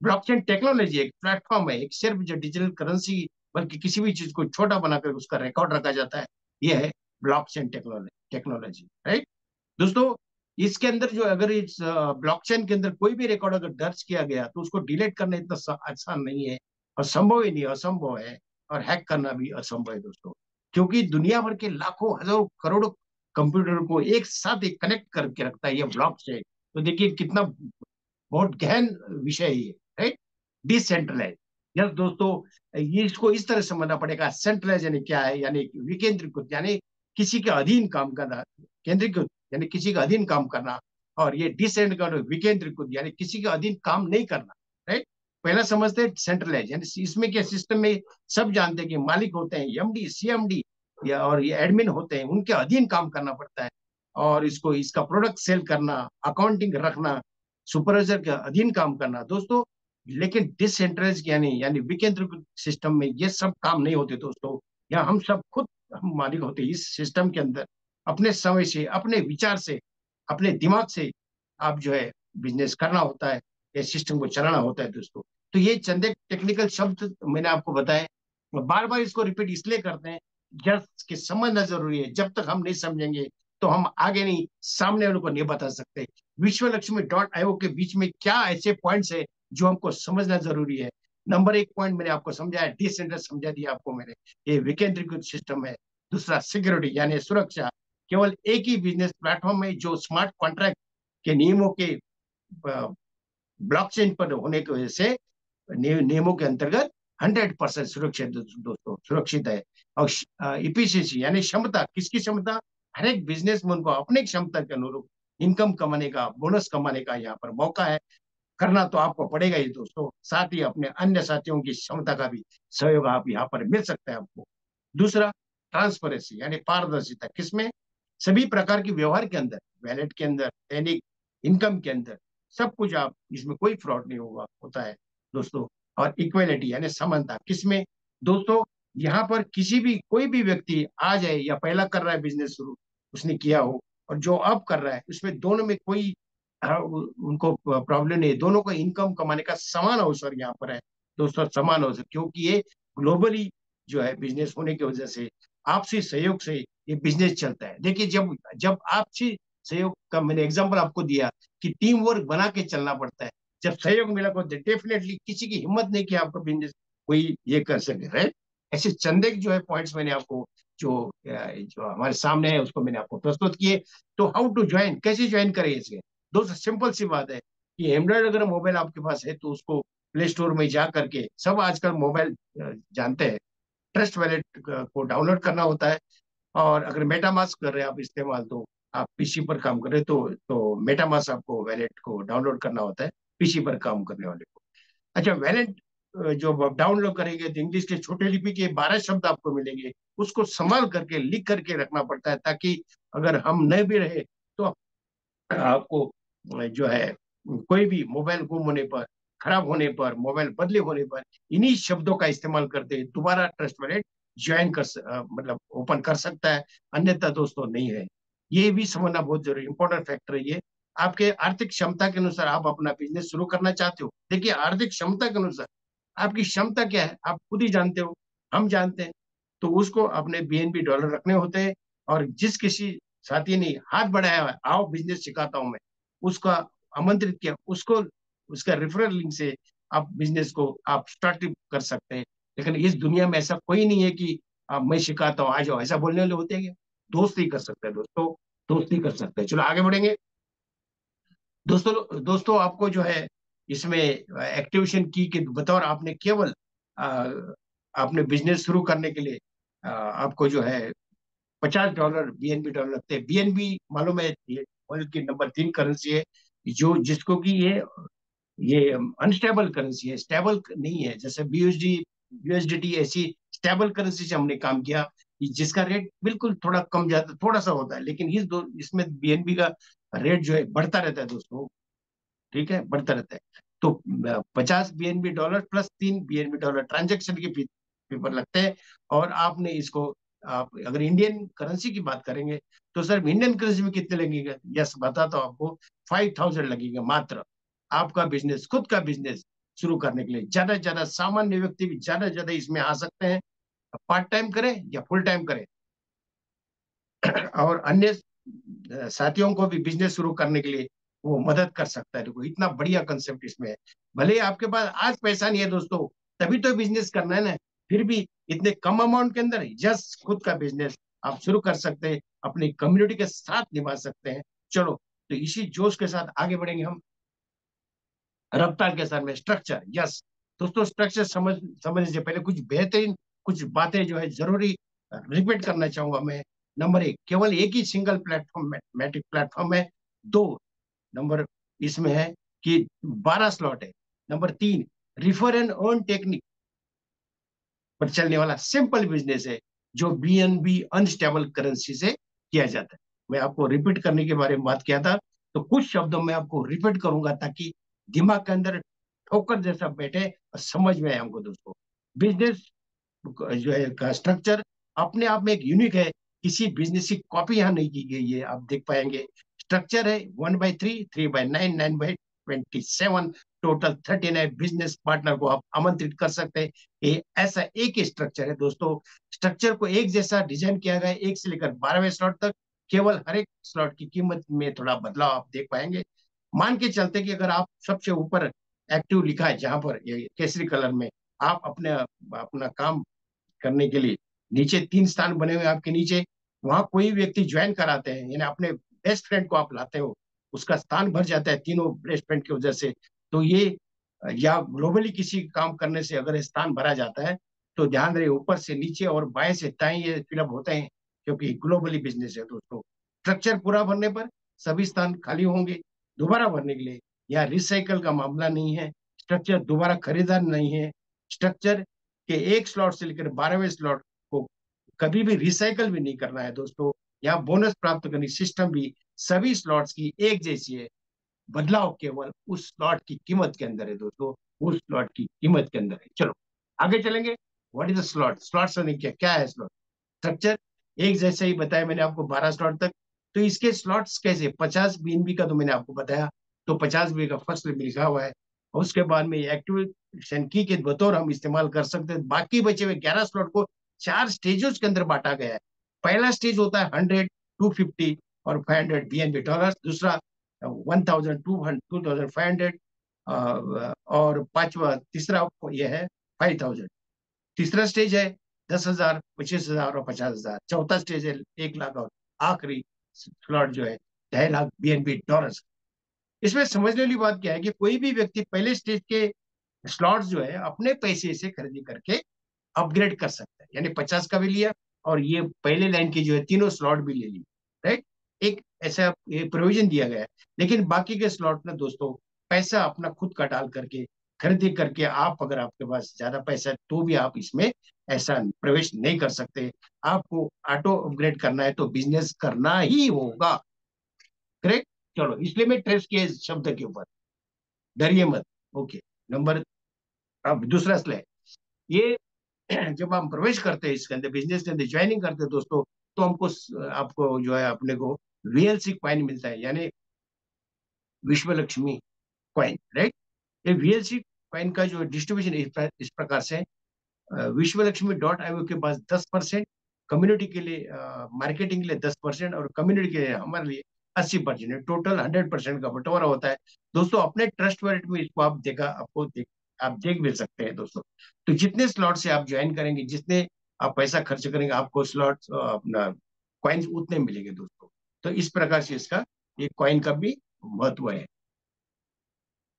ब्लॉकचेन टेक्नोलॉजी एक प्लेटफॉर्म है, एक सिर्फ जो डिजिटल करेंसी बल्कि किसी भी चीज को छोटा बनाकर उसका रिकॉर्ड रखा जाता है, यह है ब्लॉकचेन टेक्नोलॉजी, राइट दोस्तों। इसके अंदर जो अगर इस ब्लॉकचेन के अंदर कोई भी रिकॉर्ड अगर दर्ज किया गया तो उसको डिलीट करना इतना आसान नहीं है, और संभव ही नहीं, असंभव है। और हैक करना भी असंभव है दोस्तों, क्योंकि दुनिया भर के लाखों हजारों करोड़ों कंप्यूटर को एक साथ एक कनेक्ट करके रखता है ये ब्लॉकचेन। तो देखिए कितना बहुत गहन विषय है ये, राइट। डिसेंट्रलाइज, यस दोस्तों, ये इसको इस तरह समझना पड़ेगा। सेंट्रलाइज यानी क्या है, यानी विकेंद्रीकृत, यानी किसी के अधीन काम करना। केंद्रीकृत यानी किसी के अधीन काम करना, और ये डिसेंट्रलाइज विकेंद्रीकृत यानी किसी के अधीन काम नहीं करना, राइट। पहला समझते हैं सेंट्रलाइज, यानी इसमें क्या, सिस्टम में सब जानते हैं कि मालिक होते हैं, एमडी सीएमडी, या और ये एडमिन होते हैं, उनके अधीन काम करना पड़ता है। और इसको इसका प्रोडक्ट सेल करना, अकाउंटिंग रखना, सुपरवाइजर के अधीन काम करना दोस्तों। लेकिन डिसेंट्रलाइज यानी विकेंद्रीकृत सिस्टम में ये सब काम नहीं होते दोस्तों। यहाँ हम सब खुद हम मालिक होते हैं इस सिस्टम के अंदर। अपने समय से, अपने विचार से, अपने दिमाग से आप जो है बिजनेस करना होता है, ये सिस्टम को चलाना होता है दोस्तों। तो ये चंद एक टेक्निकल शब्द मैंने आपको बताए, बार बार इसको रिपीट इसलिए करते हैं जस्ट कि समझना जरूरी है। जब तक हम नहीं समझेंगे तो हम आगे नहीं, सामने वालों को नहीं बता सकते। विश्वलक्ष्मी.io के बीच में क्या ऐसे पॉइंट्स है जो हमको समझना जरूरी है। नंबर एक पॉइंट मैंने आपको समझाया, डिसेंट्रलाइज समझा दिया आपको मैंने, ये विकेंद्रीकृत सिस्टम है। दूसरा सिक्योरिटी यानी सुरक्षा, केवल एक ही बिजनेस प्लेटफॉर्म है जो स्मार्ट कॉन्ट्रैक्ट के नियमों के ब्लॉकचेन पर होने की वजह से नियमों के अंतर्गत 100% सुरक्षित दोस्तों, सुरक्षित है। और इफिशिएंसी यानी क्षमता, किसकी क्षमता, हर एक बिजनेसमैन को अपनी क्षमता के अनुरूप इनकम कमाने का, बोनस कमाने का यहाँ पर मौका है। करना तो आपको पड़ेगा ही दोस्तों, साथ ही अपने अन्य साथियों की क्षमता का भी सहयोग आप यहाँ पर मिल सकता है आपको। दूसरा ट्रांसपेरेंसी यानी पारदर्शिता, किसमें, सभी प्रकार के व्यवहार के अंदर, वैलेट के अंदर, दैनिक इनकम के अंदर, सब कुछ आप इसमें कोई फ्रॉड नहीं होता है दोस्तों। और इक्वेलिटी यानी समानता, किसमें दोस्तों, यहाँ पर किसी भी कोई भी व्यक्ति आ जाए या पहला कर रहा है बिजनेस शुरू, उसने किया हो, और जो अब कर रहा है, उसमें दोनों में कोई उनको प्रॉब्लम नहीं है। दोनों को इनकम कमाने का समान अवसर यहाँ पर है दोस्तों, समान अवसर, क्योंकि ये ग्लोबली जो है बिजनेस होने की वजह से आपसी सहयोग से ये बिजनेस चलता है। देखिए जब जब आपसी सहयोग का मैंने एग्जांपल आपको दिया कि टीम वर्क बना के चलना पड़ता है, जब सहयोग मिला को डेफिनेटली किसी की हिम्मत नहीं कि आपका बिजनेस कोई ये कर सके, राइट। ऐसे चंदे जो है पॉइंट्स मैंने आपको जो हमारे सामने है उसको मैंने आपको प्रस्तुत किए। तो हाउ टू ज्वाइन, कैसे ज्वाइन करें इसके, दोस्तों सिंपल सी बात है कि एंड्रॉइड अगर मोबाइल आपके पास है तो उसको प्ले स्टोर में जा करके, सब आजकल मोबाइल जानते हैं, ट्रस्ट वैलेट को डाउनलोड करना होता है। और अगर मेटामास्क कर रहे हैं आप इस्तेमाल, तो आप पीसी पर काम कर रहे हैं तो मेटामास्क आपको वैलेट को डाउनलोड करना होता है, पीसी पर काम करने वाले को। अच्छा, वैलेट जो आप डाउनलोड करेंगे तो इंग्लिश के छोटे लिपि के 12 शब्द आपको मिलेंगे, उसको संभाल करके लिख करके रखना पड़ता है, ताकि अगर हम नहीं भी रहे तो आपको जो है कोई भी मोबाइल गुम होने पर, खराब होने पर, मोबाइल बदले होने पर इन्हीं शब्दों का इस्तेमाल करते दोबारा ट्रस्ट वैलेट ज्वाइन मतलब ओपन कर सकता है, अन्यथा दोस्तों नहीं है। ये भी समझना बहुत जरूरी इंपॉर्टेंट फैक्टर है ये। आपके आर्थिक क्षमता के अनुसार आप अपना बिजनेस शुरू करना चाहते हो, देखिए आर्थिक क्षमता के अनुसार आपकी क्षमता क्या है आप खुद ही जानते हो, हम जानते हैं। तो उसको अपने बीएनपी डॉलर रखने होते हैं। और जिस किसी साथी ने हाथ बढ़ाया है, आओ बिजनेस सिखाता हूं मैं, उसका आमंत्रित किया, उसको उसका रेफरल लिंक से आप बिजनेस को आप स्टार्ट कर सकते हैं। लेकिन इस दुनिया में ऐसा कोई नहीं है कि मैं सिखाता हूँ आ जाओ, ऐसा बोलने वाले होते हैं क्या, दोस्त ही कर सकते हैं दोस्तों, दोस्ती कर सकते हैं। चलो आगे बढ़ेंगे दोस्तों। दोस्तों आपको जो है इसमें एक्टिवेशन की के बतौर आपने केवल आपने बिजनेस शुरू करने के लिए आपको जो है $50 बीएनबी डॉलर लगते हैं। बीएनबी मालूम है ये वर्ल्ड की नंबर 3 करेंसी है, जो जिसको कि ये अनस्टेबल करेंसी है, स्टेबल नहीं है। जैसे बीयूएसडी यूएसडीटी ऐसी स्टेबल करेंसी से हमने काम किया, जिसका रेट बिल्कुल थोड़ा कम ज्यादा थोड़ा सा होता है, लेकिन इसमें बीएनबी का रेट जो है बढ़ता रहता है दोस्तों, ठीक है, बढ़ता रहता है। तो 50 BNB dollar plus 3 BNB dollar transaction के पेपर लगते हैं। और आपने इसको आप अगर इंडियन करेंसी की बात करेंगे तो सर इंडियन करेंसी में कितने लगेगा, यस बताता हूं आपको, 5000 लगेगा मात्र। आपका बिजनेस, खुद का बिजनेस शुरू करने के लिए। ज्यादा से ज्यादा सामान्य व्यक्ति भी ज्यादा से ज्यादा इसमें आ सकते हैं, पार्ट टाइम करें या फुल टाइम करें। और अन्य साथियों को भी बिजनेस शुरू करने के लिए वो मदद कर सकता है। देखो इतना बढ़िया कंसेप्ट इसमें है। भले ही आपके पास आज पैसा नहीं है दोस्तों, तभी तो बिजनेस करना है ना, फिर भी इतने कम अमाउंट के अंदर जस्ट खुद का बिजनेस आप शुरू कर सकते हैं, अपनी कम्युनिटी के साथ निभा सकते हैं। चलो, तो इसी जोश के साथ आगे बढ़ेंगे हम रफ्तार के साथ में। स्ट्रक्चर, यस दोस्तों, स्ट्रक्चर समझने से पहले कुछ बेहतरीन कुछ बातें जो है जरूरी रिपीट करना चाहूंगा मैं। नंबर 1, केवल एक ही सिंगल प्लेटफॉर्म मैट्रिक प्लेटफॉर्म है। 2 नंबर इसमें है कि 12 स्लॉट है। Number 3, refer and earn technique पर चलने वाला सिंपल बिजनेस है, जो बीएनबी अनस्टेबल करेंसी से किया जाता है। मैं आपको रिपीट करने के बारे में बात किया था, तो कुछ शब्दों में आपको रिपीट करूंगा ताकि दिमाग के अंदर ठोकर जैसा बैठे और समझ में आए हमको दोस्तों। बिजनेस जो है का स्ट्रक्चर अपने आप में एक यूनिक है, किसी बिजनेस की कॉपी यहाँ नहीं की गई है, आप देख पाएंगे। स्ट्रक्चर है 1/3, 3/9, 9/27, टोटल 39 बिजनेस पार्टनर को आप आमंत्रित कर सकते हैं। ये ऐसा एक ही स्ट्रक्चर है दोस्तों। स्ट्रक्चर को एक जैसा डिजाइन किया गया है, 1 से लेकर 12वें स्लॉट तक। केवल हर एक स्लॉट की कीमत में थोड़ा बदलाव आप देख पाएंगे। मान के चलते कि अगर आप सबसे ऊपर एक्टिव लिखा है जहां पर ये केसरी कलर में, आप अपने अपना काम करने के लिए नीचे 3 स्थान बने हुए आपके नीचे, वहां कोई व्यक्ति ज्वाइन कराते हैं, यानी अपने बेस्ट फ्रेंड को आप लाते हो, उसका स्थान भर जाता है तीनों बेस्ट फ्रेंड की वजह से। तो ये या ग्लोबली किसी काम करने से अगर स्थान भरा जाता है, तो ध्यान रहे ऊपर से नीचे और बाएं से दाएं ये फिलअप होते हैं, क्योंकि ग्लोबली बिजनेस है दोस्तों। स्ट्रक्चर पूरा भरने पर सभी स्थान खाली होंगे। दोबारा भरने के लिए यहाँ रिसाइकल का मामला नहीं है, स्ट्रक्चर दोबारा खरीदा नहीं है। स्ट्रक्चर के एक स्लॉट से लेकर 12वें स्लॉट को कभी भी रिसाइकल भी नहीं करना है दोस्तों। यहाँ बोनस प्राप्त करने की सिस्टम भी सभी स्लॉट्स की एक जैसी है, बदलाव केवल उस स्लॉट की कीमत के अंदर है दोस्तों, उस स्लॉट की कीमत के अंदर है। चलो आगे चलेंगे। What is the slot? Slot से नहीं, क्या क्या है स्लॉट? स्ट्रक्चर एक जैसे ही बताया मैंने आपको 12 स्लॉट तक। तो इसके स्लॉट्स कैसे? 50 बीएनबी का तो मैंने आपको बताया, तो 50 बी का फर्स्ट में लिखा हुआ है, और उसके बाद में एक्टिवेशन की के बतौर हम इस्तेमाल कर सकते हैं। बाकी बचे हुए 11 स्लॉट को 4 स्टेजों के अंदर बांटा गया है। पहला स्टेज होता है 100, 250 और 500 बीएनबी डॉलर। दूसरा 1200, 2500, और पांचवा तीसरा यह है 5000। तीसरा स्टेज है 10,000, 25,000 और 50,000। चौथा स्टेज है 1 लाख, और आखिरी स्लॉट जो है 2.5 लाख बीएनबी डॉलर। इसमें समझने वाली बात क्या है कि कोई भी व्यक्ति पहले स्टेज के स्लॉट्स जो है अपने पैसे से खरीदी करके अपग्रेड कर सकता है, यानी 50 का भी लिया और ये पहले लाइन की जो है तीनों स्लॉट भी ले ली, राइट। एक ऐसा प्रोविजन दिया गया है। लेकिन बाकी के स्लॉट में दोस्तों पैसा अपना खुद का डाल करके खरीदी करके, आप अगर आपके पास ज्यादा पैसा है तो भी आप इसमें ऐसा प्रवेश नहीं कर सकते। आपको ऑटो अपग्रेड करना है तो बिजनेस करना ही होगा, करेक्ट। चलो, इसलिए मैं ट्रेस किया इस शब्द के ऊपर, डरिए मत। ओके, नंबर, अब दूसरा स्लाइड। ये जब हम प्रवेश करते हैं इसके अंदर, बिजनेस के अंदर ज्वाइनिंग करते हैं दोस्तों, तो हमको आपको जो है अपने को वीएलसी कॉइन मिलता है, यानी विश्व लक्ष्मी कॉइन, राइट। ये वीएलसी कॉइन का जो डिस्ट्रीब्यूशन इस प्रकार से, विश्व लक्ष्मी .io के पास 10%, कम्युनिटी के लिए मार्केटिंग के लिए 10%, और कम्युनिटी के लिए हमारे लिए 80%, टोटल 100% का बंटवारा होता है दोस्तों। अपने ट्रस्ट वॉलेट में इसको आप आप देख भी सकते हैं दोस्तों। तो जितने स्लॉट से आप ज्वाइन करेंगे, जितने आप पैसा खर्च करेंगे, आपको स्लॉट अपना कॉइन्स उतने मिलेंगे दोस्तों। तो इस प्रकार से इसका ये कॉइन का भी महत्व है।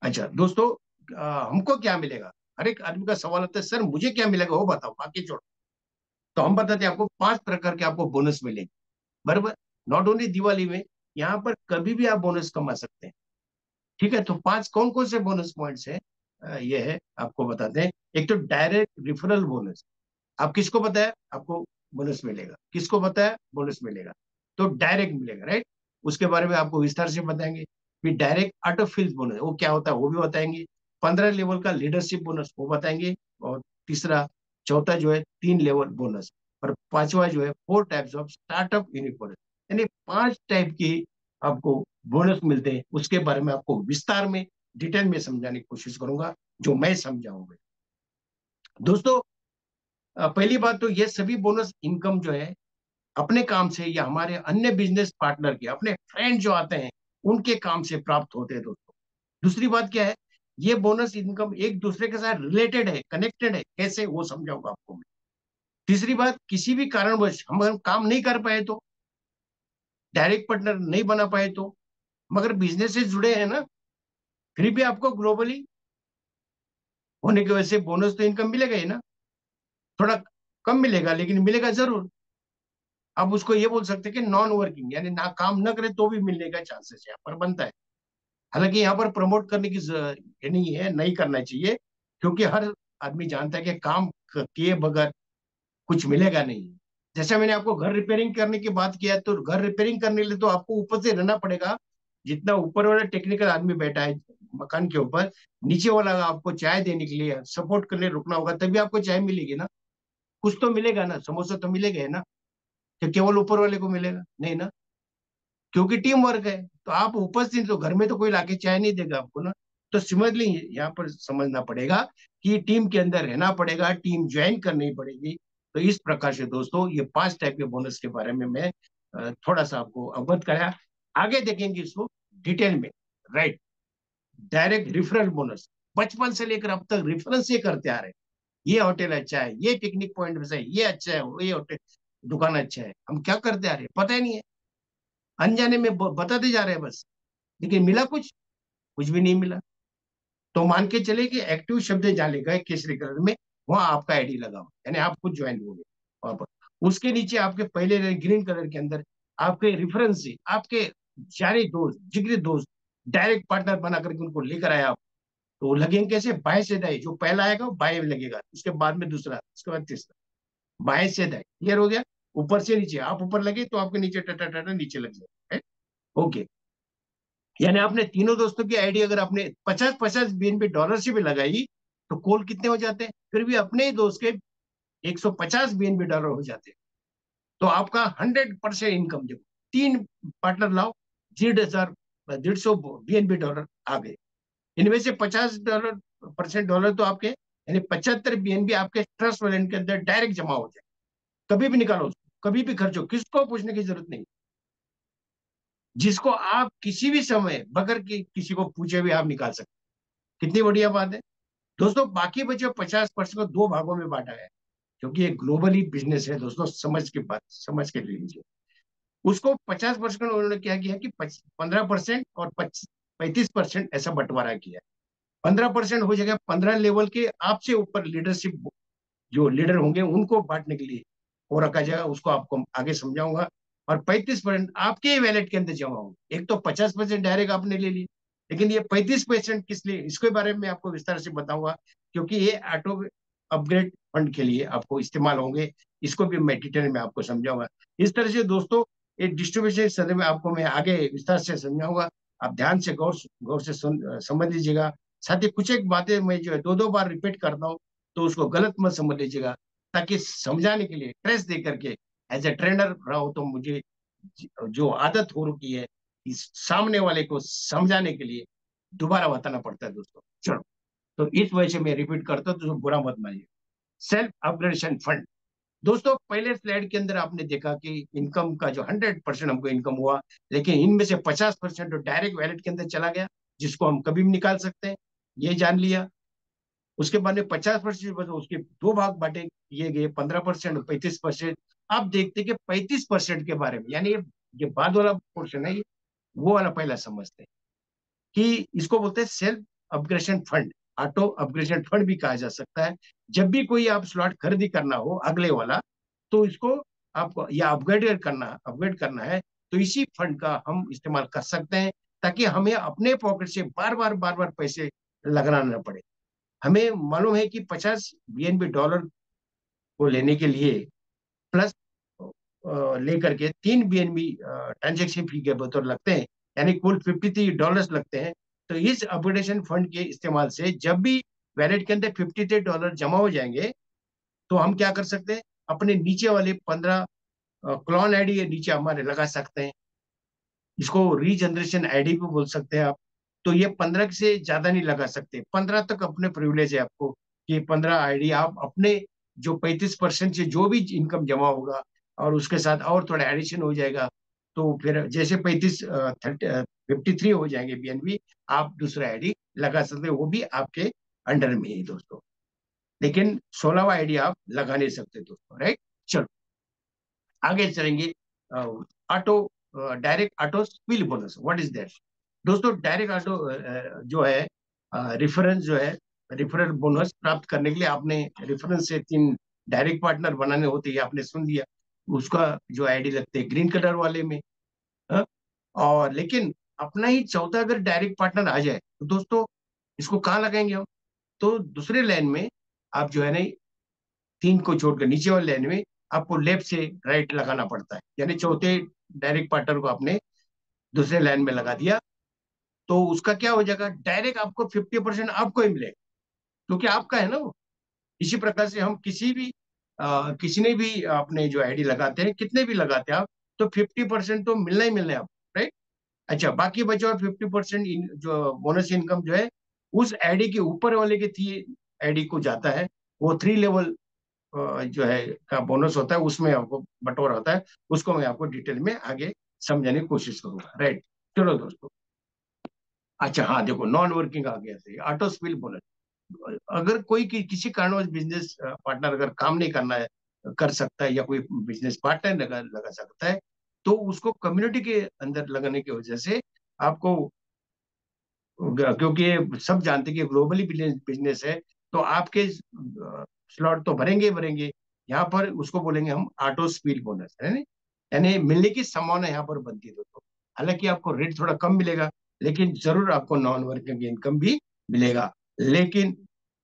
अच्छा दोस्तों, हमको क्या मिलेगा? हर एक आदमी का सवाल होता है, सर मुझे क्या मिलेगा वो बताओ, बाकी छोड़ो। तो हम बताते हैं आपको 5 प्रकार के आपको बोनस मिलेंगे, बराबर। नॉट ओनली दिवाली में, यहाँ पर कभी भी आप बोनस कमा सकते हैं, ठीक है। तो 5 कौन कौन से बोनस पॉइंट्स है, ये है आपको बताते हैं। एक तो डायरेक्ट रिफरल बोनस, आप किसको बताया आपको बोनस मिलेगा, किसको बताया बोनस मिलेगा, तो डायरेक्ट मिलेगा, राइट। उसके बारे में आपको विस्तार से बताएंगे। फिर डायरेक्ट ऑटो फिल बोनस वो क्या होता है वो भी बताएंगे। 15 लेवल का लीडरशिप बोनस वो बताएंगे। और तीसरा, चौथा जो है 3 लेवल बोनस, और पांचवा जो है 4 types of startup unit bonus, यानी 5 टाइप की आपको बोनस मिलते हैं। उसके बारे में आपको विस्तार में डिटेल में समझाने की कोशिश करूंगा। जो मैं समझाऊंगा। दोस्तों, पहली बात तो ये सभी बोनस इनकम जो है अपने काम से या हमारे अन्य बिजनेस पार्टनर के, अपने फ्रेंड जो आते हैं उनके काम से प्राप्त होते हैं दोस्तों। दूसरी बात क्या है, ये बोनस इनकम एक दूसरे के साथ रिलेटेड है, कनेक्टेड है, कैसे वो समझाऊंगा आपको मैं। तीसरी बात, किसी भी कारणवश हम काम नहीं कर पाए तो, डायरेक्ट पार्टनर नहीं बना पाए तो, मगर बिजनेस से जुड़े हैं ना, फिर भी आपको ग्लोबली होने की वजह से बोनस तो इनकम मिलेगा ही ना। थोड़ा कम मिलेगा लेकिन मिलेगा जरूर। अब उसको ये बोल सकते हैं कि नॉन वर्किंग, यानी ना काम न करे तो भी मिलने का चांसेस यहाँ पर बनता है। हालांकि यहाँ पर प्रमोट करने की ये नहीं है, नहीं करना चाहिए, क्योंकि हर आदमी जानता है कि काम किए बगैर कुछ मिलेगा नहीं। जैसे मैंने आपको घर रिपेयरिंग करने की बात किया, तो घर रिपेयरिंग करने के लिए तो आपको ऊपर से रहना पड़ेगा। जितना ऊपर वाला टेक्निकल आदमी बैठा है मकान के ऊपर, नीचे वाला आपको चाय देने के लिए, सपोर्ट करने रुकना होगा, तभी आपको चाय मिलेगी ना। कुछ तो मिलेगा ना, समोसा तो मिलेगा है ना, कि केवल ऊपर वाले को मिलेगा नहीं ना, क्योंकि टीम वर्क है। तो आप उपस्थित, तो घर में तो कोई लाके चाय नहीं देगा आपको ना। तो सिमिलरली यहाँ पर समझना पड़ेगा कि टीम के अंदर रहना पड़ेगा, टीम ज्वाइन करनी पड़ेगी। तो इस प्रकार से दोस्तों, ये 5 टाइप के बोनस के बारे में मैं थोड़ा सा आपको अवगत कराया। आगे देखेंगे इसको डिटेल में। राइट, डायरेक्ट रेफरल बोनस, बचपन से लेकर अब तक रेफरेंस से करते आ रहे हैं। ये होटल अच्छा है, ये पिकनिक पॉइंट से ये अच्छा है, ये होटल दुकान अच्छा है, हम क्या करते आ रहे हैं पता ही नहीं है, अनजाने में बताते जा रहे हैं बस। लेकिन मिला कुछ? कुछ भी नहीं मिला। तो मान के चले कि एक्टिव शब्द जहाँ लिखा है केसरी कलर में, वहां आपका आईडी लगा हुआ, यानी आप खुद ज्वाइन हो गए वहां पर। उसके नीचे आपके पहले ग्रीन कलर के अंदर आपके रेफरेंस से आपके सारे दोस्त, जिगरी दोस्त, डायरेक्ट पार्टनर बना करके उनको लेकर आया आप। तो वो लगेंगे कैसे? बाएं से दाएं, जो पहला आएगा वो बाएं में लगेगा, उसके बाद में दूसरा, उसके बाद तीसरा, बाएं से दाएं। क्लियर हो गया? ऊपर से नीचे, आप ऊपर लगे तो आपके नीचे टटा टटा नीचे लग जाए। ओके, यानी आपने तीनों दोस्तों की आईडी अगर आपने 50-50 बीएनबी डॉलर से भी लगाई, तो कॉल कितने हो जाते हैं? फिर भी अपने ही दोस्त के 150 बीएनबी डॉलर हो जाते हैं। तो आपका 100% इनकम, देखो, 3 पार्टनर लाओ, 1,500 बीएनबी डॉलर आ गए। इनमें से 50% डॉलर तो आपके, यानी 75 बीएनबी आपके ट्रस्ट वॉलेट के अंदर डायरेक्ट जमा हो जाए। कभी भी निकालो उसको, कभी भी खर्चो, किसको पूछने की जरूरत नहीं, जिसको आप किसी भी समय बगैर किसी को पूछे हुए आप निकाल सकते। कितनी बढ़िया बात है दोस्तों। बाकी बचे 50% को 2 भागों में बांटा है, क्योंकि ये ग्लोबली बिजनेस है दोस्तों, समझ के बात समझ के ले लीजिए। उसको 50% उन्होंने क्या किया कि 15% और 35% ऐसा बंटवारा किया। 15% हो जाएगा 15 लेवल के आपसे ऊपर लीडरशिप, जो लीडर होंगे उनको बांटने के लिए और रखा जाएगा, उसको आपको आगे समझाऊंगा। और 35% आपके वैलेट के अंदर जमा होंगे। एक तो 50% डायरेक्ट आपने ले ली, लेकिन ये 35% किस लिए, इसके बारे में आपको विस्तार से बताऊंगा, क्योंकि ये ऑटो अपग्रेड फंड के लिए आपको इस्तेमाल होंगे। इसको भी मैं डिटेल में आपको समझाऊंगा। इस तरह से दोस्तों, एक डिस्ट्रीब्यूशन सदन में आपको मैं आगे विस्तार से समझाऊंगा। आप ध्यान से गौर गौर से समझ लीजिएगा। साथ ही कुछ एक बातें मैं जो है 2-2 बार रिपीट करता हूँ, तो उसको गलत मत समझ लीजिएगा, ताकि समझाने के लिए ट्रेस दे करके एज ए ट्रेनर रहा हो, तो मुझे जो आदत हो रखी है इस सामने वाले को समझाने के लिए दोबारा बताना पड़ता है दोस्तों। चलो, तो इस वजह से मैं रिपीट करता हूँ, तो बुरा मत मानिए। सेल्फ अपग्रेडेशन फंड, दोस्तों पहले स्लाइड के अंदर आपने देखा कि इनकम का जो 100% हमको इनकम हुआ, लेकिन इनमें से 50% तो डायरेक्ट वैलेट के अंदर चला गया, जिसको हम कभी भी निकाल सकते हैं, ये जान लिया। उसके बाद में 50% उसके 2 भाग बांटे किए गए, 15% और 35%। आप देखते कि 35% के बारे में, यानी ये बाद वाला पोर्शन है, ये वो वाला पहला समझते हैं कि इसको बोलते हैं self upgradation fund, auto upgradation fund भी कहा जा सकता है। जब भी कोई आप स्लॉट खरीदी करना हो अगले वाला, तो इसको आपको या अपग्रेड करना है, तो इसी फंड का हम इस्तेमाल कर सकते हैं, ताकि हमें अपने पॉकेट से बार बार पैसे लगाना न पड़े। हमें मालूम है कि 50 बीएनबी डॉलर को लेने के लिए प्लस लेकर के 3 बीएनबी ट्रांजेक्शन फी के बतौर लगते हैं, यानी कुल $53 लगते हैं। तो इस अपग्रेडेशन फंड के इस्तेमाल से जब भी वैलेट के अंदर $53 जमा हो जाएंगे, तो हम क्या कर सकते हैं, अपने नीचे वाले 15 क्लॉन आईडी नीचे हमारे लगा सकते हैं। इसको रीजनरेशन आईडी भी बोल सकते हैं आप। तो ये 15 से ज्यादा नहीं लगा सकते। 15 तक अपने प्रिविलेज है आपको कि 15 आईडी आप अपने जो 35% से जो भी इनकम जमा होगा और उसके साथ और थोड़ा एडिशन हो जाएगा, तो फिर जैसे 53 हो जाएंगे बीएनबी, आप दूसरा आईडी लगा सकते हो, वो भी आपके अंडर में ही दोस्तों। लेकिन 16वां आईडी आप लगा नहीं सकते दोस्तों, राइट। चलो आगे चलेंगे। Auto direct auto spill bonus, what is that दोस्तों? डायरेक्ट ऑटो जो है रेफरेंस जो है, रेफरल बोनस प्राप्त करने के लिए आपने रेफरेंस से 3 डायरेक्ट पार्टनर बनाने होते हैं, आपने सुन लिया। उसका जो आईडी लगते हैं ग्रीन कलर वाले में। हाँ? और लेकिन अपना ही चौथा अगर डायरेक्ट पार्टनर आ जाए तो दोस्तों इसको कहाँ लगाएंगे हम? तो दूसरे लाइन में आप जो है ना, 3 को छोड़कर नीचे वाले लाइन में आपको लेफ्ट से राइट लगाना पड़ता है। यानी चौथे डायरेक्ट पार्टनर को आपने दूसरे लाइन में लगा दिया, तो उसका क्या हो जाएगा? डायरेक्ट आपको 50% आपको ही मिलेगा, क्योंकि आपका है ना वो। इसी प्रकार से हम किसी ने भी अपने जो आईडी लगाते हैं, कितने भी लगाते हैं आप, तो 50% तो मिलना ही मिलना है आपको, राइट। अच्छा, बाकी बचा हुआ 50% जो बोनस इनकम जो है, उस आईडी के ऊपर वाले के थ्री आईडी को जाता है। वो 3 लेवल जो है का बोनस होता है, उसमें आपको बंटवारा होता है। उसको मैं आपको डिटेल में आगे समझाने की कोशिश करूंगा, राइट। चलो दोस्तों, अच्छा हाँ देखो, नॉन वर्किंग आ गया सही, ऑटो स्पिल बोनस। अगर कोई किसी कारणवश बिजनेस पार्टनर अगर काम नहीं करना है, कर सकता है, या कोई बिजनेस पार्टनर लगा सकता है, तो उसको कम्युनिटी के अंदर लगाने की वजह से आपको, क्योंकि ये सब जानते हैं कि ग्लोबली बिजनेस है, तो आपके स्लॉट तो भरेंगे ही भरेंगे। यहाँ पर उसको बोलेंगे हम ऑटो स्पीड बोनस, है ना। यानी मिलने की संभावना यहाँ पर बनती है दोस्तों। हालांकि आपको रेट थोड़ा कम मिलेगा, लेकिन जरूर आपको नॉन वर्किंग इनकम भी मिलेगा। लेकिन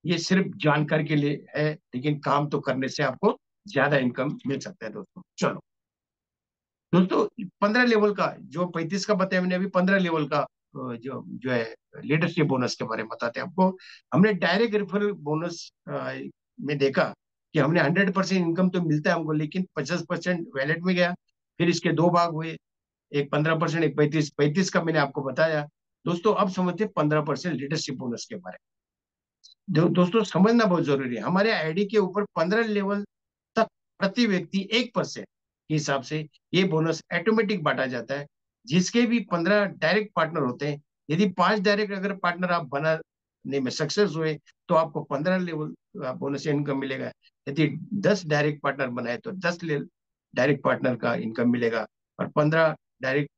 ये सिर्फ जानकारी के लिए है, लेकिन काम तो करने से आपको ज्यादा इनकम मिल सकता है दोस्तों। चलो दोस्तों, 15 लेवल का जो 35 का बताया मैंने अभी, 15 लेवल का जो जो है लीडरशिप बोनस के बारे में बताते हैं आपको। हमने डायरेक्ट रेफरल बोनस में देखा कि हमने 100% इनकम तो मिलता है हमको, लेकिन 50% वैलेट में गया। फिर इसके दो भाग हुए, एक 15%, एक 35। का मैंने आपको बताया दोस्तों। अब समझते 15% लीडरशिप बोनस के बारे में। दोस्तों समझना बहुत जरूरी है, हमारे आईडी के ऊपर 15 लेवल तक प्रति व्यक्ति 1% के हिसाब से ये बोनस ऑटोमेटिक बांटा जाता है। जिसके भी 15 डायरेक्ट पार्टनर होते हैं, यदि 5 डायरेक्ट अगर पार्टनर आप बनाने में सक्सेस हुए, तो आपको 15 लेवल बोनस इनकम मिलेगा। यदि 10 डायरेक्ट पार्टनर बनाए तो 10 डायरेक्ट पार्टनर का इनकम मिलेगा, और 15 डायरेक्ट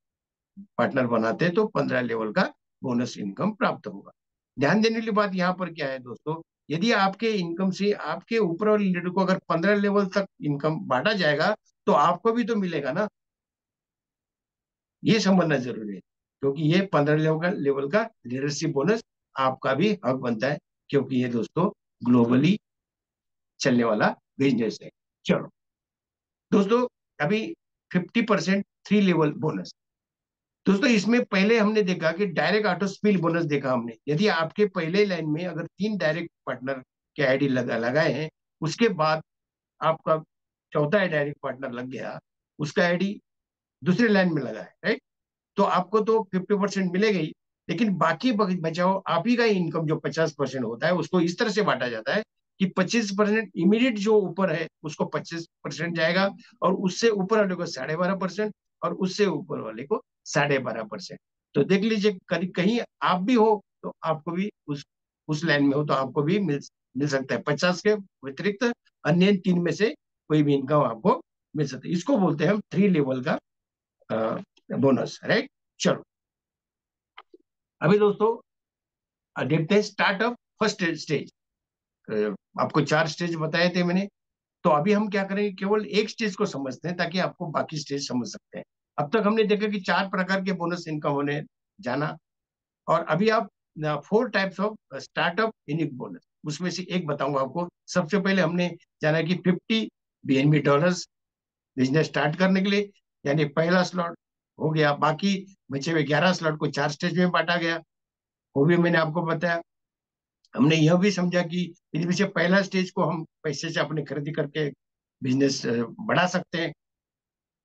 पार्टनर बनाते हैं तो 15 लेवल का बोनस इनकम प्राप्त होगा। ध्यान देने वाली बात यहाँ पर क्या है दोस्तों, यदि आपके इनकम से आपके ऊपर वाले लीडर को अगर 15 लेवल तक इनकम बांटा जाएगा, तो आपको भी तो मिलेगा ना। ये समझना जरूरी है, क्योंकि ये 15 लेवल का लीडरशिप बोनस आपका भी हक बनता है, क्योंकि ये दोस्तों ग्लोबली चलने वाला बिजनेस है। चलो दोस्तों, अभी 50% 3 लेवल बोनस। दोस्तों इसमें पहले हमने देखा कि डायरेक्ट ऑटो स्पिल बोनस देखा हमने। यदि आपके पहले लाइन में अगर 3 डायरेक्ट पार्टनर के आईडी लगाए हैं, उसके बाद आपका चौथा डायरेक्ट पार्टनर लग गया, उसका आईडी दूसरे लाइन में लगा है, राइट। तो आपको तो 50% मिलेगा ही, लेकिन बाकी बचाओ आप ही का इनकम जो 50% होता है, उसको इस तरह से बांटा जाता है कि 25% इमीडिएट जो ऊपर है उसको 25% जाएगा, और उससे ऊपर वाले को 12.5%, और उससे ऊपर वाले को 12.5%। तो देख लीजिए, कहीं कहीं आप भी हो तो आपको भी उस लाइन में हो तो आपको भी मिल सकता है 50 के व्यतिरिक्त अन्य 3 में से कोई भी इनकम आपको मिल सकता है। इसको बोलते हैं हम 3 लेवल का बोनस, राइट। चलो अभी दोस्तों देखते हैं स्टार्टअप फर्स्ट स्टेज। आपको 4 स्टेज बताए थे मैंने, तो अभी हम क्या करेंगे, केवल एक स्टेज को समझते हैं ताकि आपको बाकी स्टेज समझ सकते हैं। अब तक हमने देखा कि 4 प्रकार के बोनस इनकम होने जाना, और अभी आप 4 types of startup unique bonus, उसमें से एक बताऊंगा आपको। सबसे पहले हमने जाना कि 50 बीएनबी डॉलर्स बिजनेस स्टार्ट करने के लिए, यानी पहला स्लॉट हो गया। बाकी बचे हुए 11 स्लॉट को 4 स्टेज में बांटा गया, वो भी मैंने आपको बताया। हमने यह भी समझा कि इनमें से पहला स्टेज को हम पैसे से अपने खरीदी करके बिजनेस बढ़ा सकते हैं,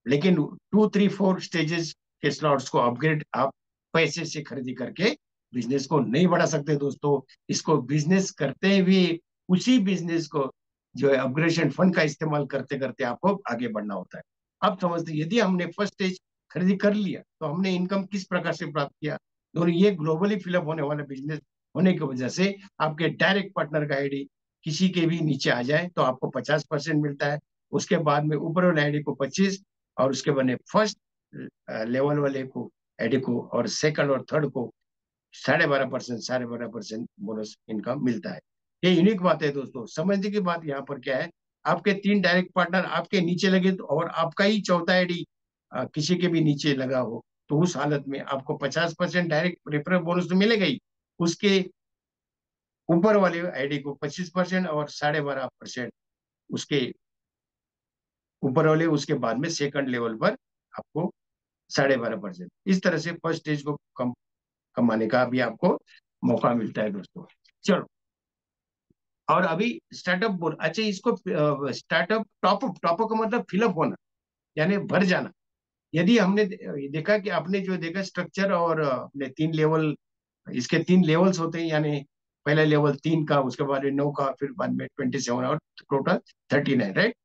लेकिन 2, 3, 4 स्टेजेस के स्लॉट्स को अपग्रेड आप पैसे से खरीदी करके बिजनेस को नहीं बढ़ा सकते दोस्तों। इसको बिजनेस करते हुए उसी बिजनेस को जो है अपग्रेडेशन फंड का इस्तेमाल करते करते आपको आगे बढ़ना होता है। अब समझते, यदि हमने फर्स्ट स्टेज खरीदी कर लिया तो हमने इनकम किस प्रकार से प्राप्त किया। दोनों ये ग्लोबली फिलअप होने वाला बिजनेस होने की वजह से आपके डायरेक्ट पार्टनर का आईडी किसी के भी नीचे आ जाए तो आपको 50% मिलता है। उसके बाद में ऊपर वाले आईडी को 25, और उसके बाद में फर्स्ट लेवल वाले को आईडी को और सेकंड और थर्ड को 12.5% बोनस इनकम मिलता है। ये यूनिक बात है दोस्तों। समझने की बात यहाँ पर क्या है, आपके 3 डायरेक्ट पार्टनर आपके नीचे लगे तो, और आपका ही चौथा आईडी किसी के भी नीचे लगा हो, तो उस हालत में आपको 50% डायरेक्ट रेफरल बोनस तो मिलेगा ही, उसके ऊपर वाले आईडी को 25% और 12.5% उसके ऊपर वाले, उसके बाद में सेकंड लेवल पर आपको 12.5%। इस तरह से फर्स्ट स्टेज को कमाने का भी आपको मौका मिलता है दोस्तों। चलो, और अभी स्टार्टअप बोल, अच्छा इसको स्टार्टअप टॉपअप, टॉपअप का मतलब फिलअप होना, यानी भर जाना। यदि हमने देखा कि आपने जो देखा स्ट्रक्चर और अपने 3 लेवल, इसके 3 लेवल्स होते हैं, यानी पहला लेवल 3 का, उसके बाद में 9 का, फिर बाद में 27 और टोटल 39, राइट।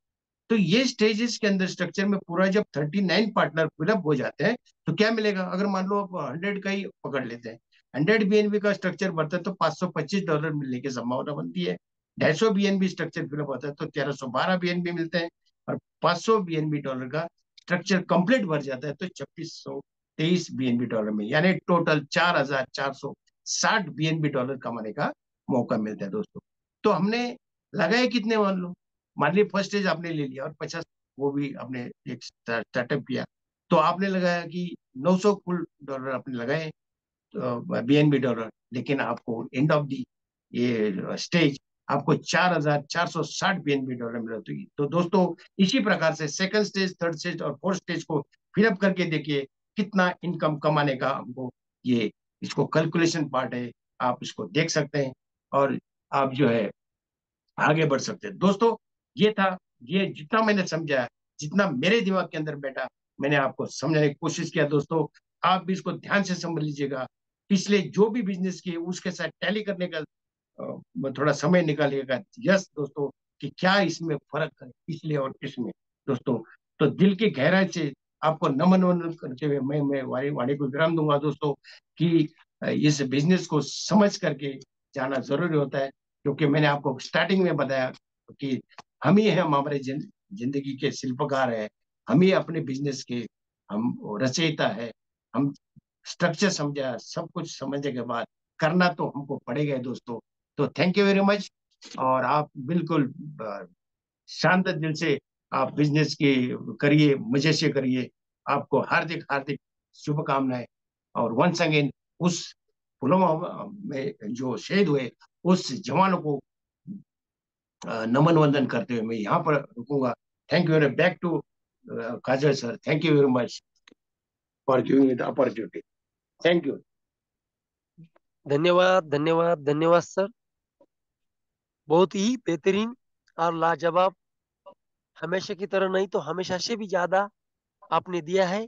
तो ये स्टेजेस के अंदर स्ट्रक्चर में पूरा जब 39 पार्टनर फिलअप हो जाते हैं तो क्या मिलेगा। अगर मान लो आप 100 का ही पकड़ लेते हैं, 100 बीएनबी का स्ट्रक्चर बढ़ता है तो $525 मिलने की संभावना बनती है। 250 बीएनबी स्ट्रक्चर फिलअप होता है तो 1312 बीएनबी मिलते हैं। और 500 बीएनबी डॉलर का स्ट्रक्चर कंप्लीट भर जाता है तो 2623 बीएनबी डॉलर में, यानी टोटल 4460 बीएनबी डॉलर कमाने का मौका मिलता है दोस्तों। तो हमने लगाए कितने, मान ली फर्स्ट स्टेज आपने ले लिया और 50 वो भी आपने एक स्टार्टअप किया, तो आपने लगाया कि 900 कुल डॉलर आपने लगाए, बीएनबी डॉलर, लेकिन आपको एंड ऑफ दी ये स्टेज आपको 4460 बीएनबी डॉलर मिला। तो दोस्तों इसी प्रकार से सेकंड स्टेज, थर्ड स्टेज और फोर्थ स्टेज को फिलअप करके देखिए कितना इनकम कमाने का हमको, ये इसको कैलकुलेशन पार्ट है, आप इसको देख सकते हैं और आप जो है आगे बढ़ सकते हैं दोस्तों। ये था, ये जितना मैंने समझा, जितना मेरे दिमाग के अंदर बैठा, मैंने आपको समझाने की कोशिश किया दोस्तों। आप भी इसको ध्यान से समझ लीजिएगा, पिछले जो भी बिजनेस किए उसके साथ टैली करने का थोड़ा समय निकालिएगा। यस दोस्तों, कि क्या इसमें फर्क है पिछले और इसमें दोस्तों। तो दिल की गहराई से आपको नमन वमन करते हुए मैं वाणी को विराम दूंगा दोस्तों, कि इस बिजनेस को समझ करके जाना जरूरी होता है। क्योंकि मैंने आपको स्टार्टिंग में बताया कि हम ही हैं, हम हमारे जिंदगी के शिल्पकार है, हम ही अपने बिजनेस के हम रचयिता है। हम स्ट्रक्चर समझा, सब कुछ समझने के बाद करना तो हमको पड़ेगा दोस्तों। तो थैंक यू वेरी मच। और आप बिल्कुल शांत दिल से आप बिजनेस की करिए, मजे से करिए। आपको हार्दिक हार्दिक शुभकामनाएं। और वंस अगेन उस पुलवामा में जो शहीद हुए उस जवानों को नमन वंदन करते हुए मैं यहाँ पर रुकूंगा। Thank you. Back to Kajal sir, thank you very much for giving the opportunity. Thank you. धन्यवाद धन्यवाद धन्यवाद सर, बहुत ही बेहतरीन और लाजवाब, हमेशा की तरह नहीं तो हमेशा से भी ज्यादा आपने दिया है।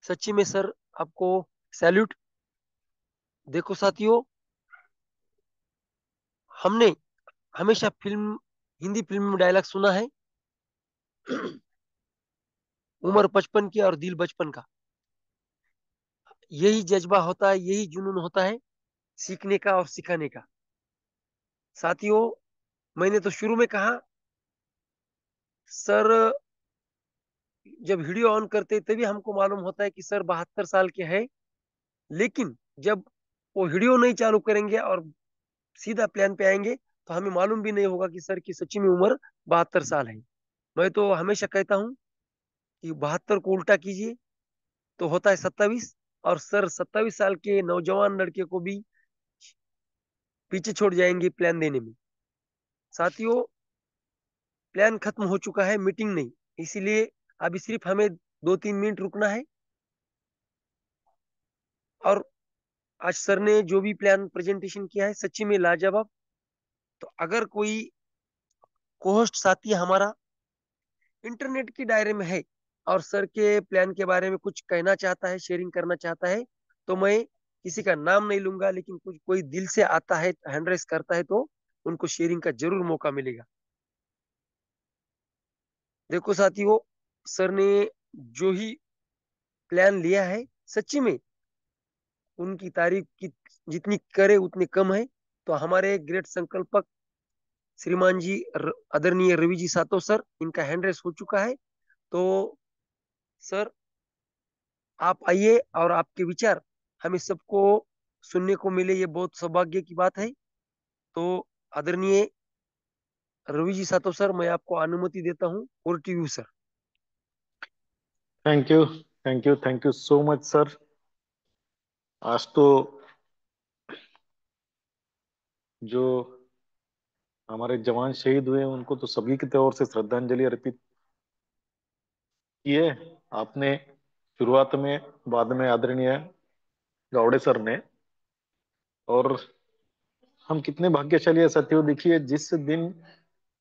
सच्ची में सर आपको सैल्यूट। देखो साथियों, हमने हमेशा हिंदी फिल्म में डायलॉग सुना है, उम्र 55 की और दिल बचपन का। यही जज्बा होता है, यही जुनून होता है सीखने का और सिखाने का। साथियों, मैंने तो शुरू में कहा सर, जब वीडियो ऑन करते तभी हमको मालूम होता है कि सर 72 साल के हैं, लेकिन जब वो वीडियो नहीं चालू करेंगे और सीधा प्लान पे आएंगे तो हमें मालूम भी नहीं होगा कि सर की सच्ची में उम्र 72 साल है। मैं तो हमेशा कहता हूँ कि 72 को उल्टा कीजिए तो होता है 27, और सर 27 साल के नौजवान लड़के को भी पीछे छोड़ जाएंगे प्लान देने में। साथियों, प्लान खत्म हो चुका है, मीटिंग नहीं, इसीलिए अभी सिर्फ हमें 2-3 मिनट रुकना है। और आज सर ने जो भी प्लान प्रेजेंटेशन किया है सच्ची में लाजवाब। तो अगर कोई कोहोस्ट साथी हमारा इंटरनेट के दायरे में है और सर के प्लान के बारे में कुछ कहना चाहता है, शेयरिंग करना चाहता है, तो मैं किसी का नाम नहीं लूंगा, लेकिन कुछ कोई दिल से आता है, हैंड रेस करता है, तो उनको शेयरिंग का जरूर मौका मिलेगा। देखो साथियों, सर ने जो ही प्लान लिया है, सच्ची में उनकी तारीफ की जितनी करे उतनी कम है। तो हमारे ग्रेट संकल्पक श्रीमान जी आदरणीय रवि जी सातो सर, इनका हैंड रेस हो चुका है। तो सर, आप आइए और आपके विचार हमें सबको सुनने को मिले, ये बहुत सौभाग्य की बात है। तो आदरणीय रवि जी सातो सर, मैं आपको अनुमति देता हूँ, और टीयू sir. Thank you, thank you, thank you so much sir. आज तो जो हमारे जवान शहीद हुए उनको तो सभी की तरफ से श्रद्धांजलि अर्पित की है आपने शुरुआत में, बाद में आदरणीय गावड़े सर ने। और हम कितने भाग्यशाली है साथियों, देखिए जिस दिन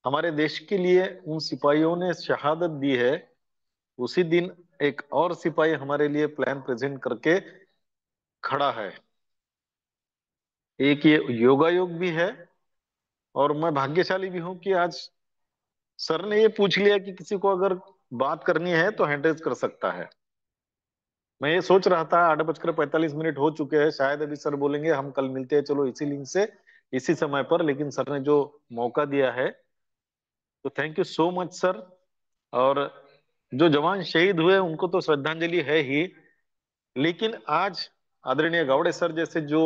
हमारे देश के लिए उन सिपाहियों ने शहादत दी है, उसी दिन एक और सिपाही हमारे लिए प्लान प्रेजेंट करके खड़ा है। एक ये योगायोग भी है, और मैं भाग्यशाली भी हूं कि आज सर ने ये पूछ लिया कि किसी को अगर बात करनी है तो हैंड रेज कर सकता है। मैं ये सोच रहा था 8:45 हो चुके हैं, शायद अभी सर बोलेंगे हम कल मिलते हैं चलो इसी लिंक से इसी समय पर, लेकिन सर ने जो मौका दिया है तो thank you so much sir. और जो जवान शहीद हुए उनको तो श्रद्धांजलि है ही, लेकिन आज आदरणीय गावड़े सर जैसे जो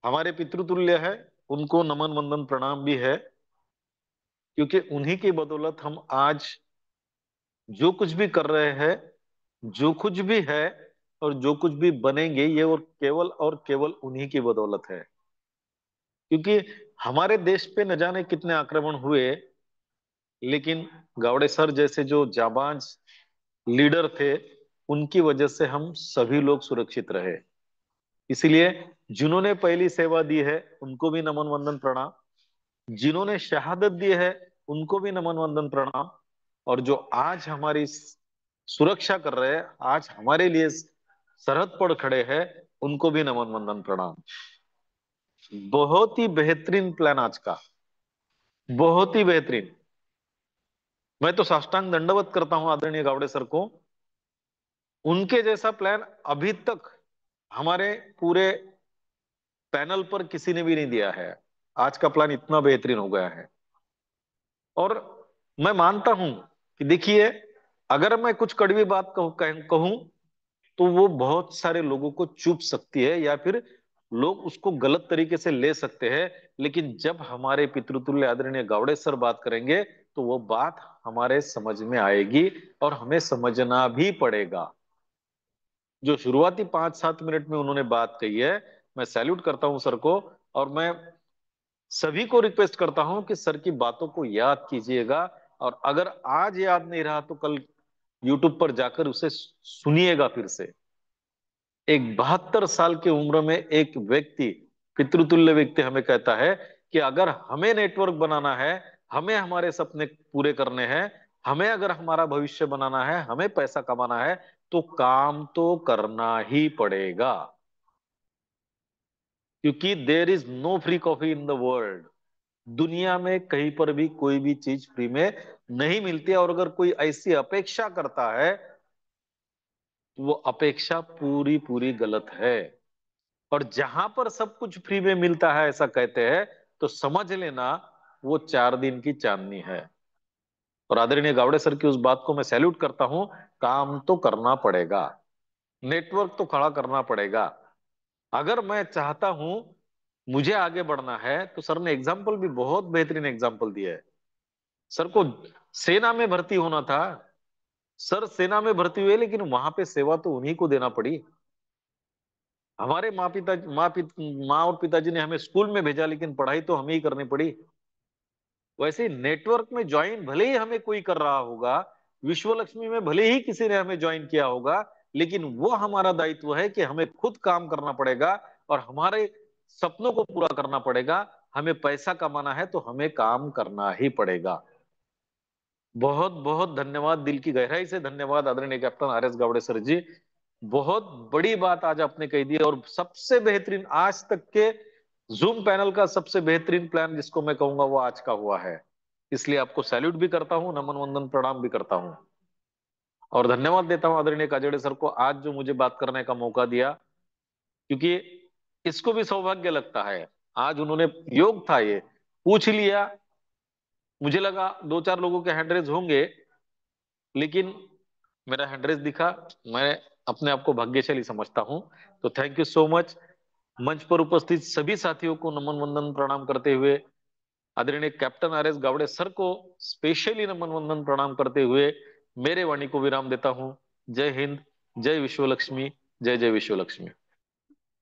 हमारे पितृतुल्य है, उनको नमन वंदन प्रणाम भी है, क्योंकि उन्हीं की बदौलत हम आज जो कुछ भी कर रहे हैं, जो कुछ भी है और जो कुछ भी बनेंगे, ये और केवल उन्हीं की बदौलत है। क्योंकि हमारे देश पे न जाने कितने आक्रमण हुए, लेकिन गावड़े सर जैसे जो जाबाज लीडर थे, उनकी वजह से हम सभी लोग सुरक्षित रहे। इसलिए जिन्होंने पहली सेवा दी है उनको भी नमन वंदन प्रणाम, जिन्होंने शहादत दी है उनको भी नमन वंदन प्रणाम, और जो आज हमारी सुरक्षा कर रहे हैं, आज हमारे लिए सरहद पर खड़े हैं, उनको भी नमन वंदन प्रणाम। बहुत ही बेहतरीन प्लान आज का, बहुत ही बेहतरीन। मैं तो साष्टांग दंडवत करता हूं आदरणीय गावड़े सर को। उनके जैसा प्लान अभी तक हमारे पूरे पैनल पर किसी ने भी नहीं दिया है। आज का प्लान इतना बेहतरीन हो गया है। और मैं मानता हूं कि देखिए, अगर मैं कुछ कड़वी बात कहूं तो वो बहुत सारे लोगों को चुभ सकती है, या फिर लोग उसको गलत तरीके से ले सकते हैं। लेकिन जब हमारे पितृतुल्य आदरणीय गावड़े सर बात करेंगे तो वो बात हमारे समझ में आएगी, और हमें समझना भी पड़ेगा। जो शुरुआती 5-7 मिनट में उन्होंने बात कही है, मैं सैल्यूट करता हूं सर को। और मैं सभी को रिक्वेस्ट करता हूं कि सर की बातों को याद कीजिएगा, और अगर आज याद नहीं रहा तो कल यूट्यूब पर जाकर उसे सुनिएगा फिर से। एक 72 साल की उम्र में एक व्यक्ति, पितृतुल्य व्यक्ति हमें कहता है कि अगर हमें नेटवर्क बनाना है, हमें हमारे सपने पूरे करने हैं, हमें अगर हमारा भविष्य बनाना है, हमें पैसा कमाना है, तो काम तो करना ही पड़ेगा। क्योंकि there is no free coffee in the world. दुनिया में कहीं पर भी कोई भी चीज फ्री में नहीं मिलती है, और अगर कोई ऐसी अपेक्षा करता है तो वो अपेक्षा पूरी पूरी गलत है। और जहां पर सब कुछ फ्री में मिलता है ऐसा कहते हैं, तो समझ लेना वो 4 दिन की चांदनी है। और आदरणीय गावड़े सर की उस बात को मैं सैल्यूट करता हूं। काम तो करना पड़ेगा, नेटवर्क तो खड़ा करना पड़ेगा। अगर मैं चाहता हूं मुझे आगे बढ़ना है, तो सर ने एग्जाम्पल भी बहुत बेहतरीन एग्जाम्पल दिया है। सर को सेना में भर्ती होना था, सर सेना में भर्ती हुए, लेकिन वहां पे सेवा तो उन्हीं को देना पड़ी। हमारे माँ और पिताजी ने हमें स्कूल में भेजा, लेकिन पढ़ाई तो हमें ही करनी पड़ी। वैसे ही नेटवर्क में ज्वाइन भले ही हमें कोई कर रहा होगा, विश्व लक्ष्मी में भले ही किसी ने हमें ज्वाइन किया होगा, लेकिन वो हमारा दायित्व है कि हमें खुद काम करना पड़ेगा और हमारे सपनों को पूरा करना पड़ेगा। हमें पैसा कमाना है तो हमें काम करना ही पड़ेगा। बहुत बहुत धन्यवाद, दिल की गहराई से धन्यवाद आदरणीय captain R S Gawde sir ji, बहुत बड़ी बात आज आपने कही दी, और सबसे बेहतरीन आज तक के जूम पैनल का सबसे बेहतरीन प्लान जिसको मैं कहूंगा वो आज का हुआ है। इसलिए आपको सैल्यूट भी करता हूं, नमन वंदन प्रणाम भी करता हूं, और धन्यवाद देता हूं आदरणीय काजड़े सर को आज जो मुझे बात करने का मौका दिया, क्योंकि इसको भी सौभाग्य लगता है। आज उन्होंने, योग था ये, पूछ लिया। मुझे लगा दो चार लोगों के हैंड रेज होंगे, लेकिन मेरा हैंड रेज दिखा। मैं अपने आप को भाग्यशाली समझता हूं। तो थैंक यू सो मच। मंच पर उपस्थित सभी साथियों को नमन वंदन प्रणाम करते हुए, आदरणीय captain R S Gawde sir को स्पेशली नमन वंदन प्रणाम करते हुए मेरे वाणी को विराम देता हूं। जय हिंद, जय विश्वलक्ष्मी, जय जय विश्वलक्ष्मी।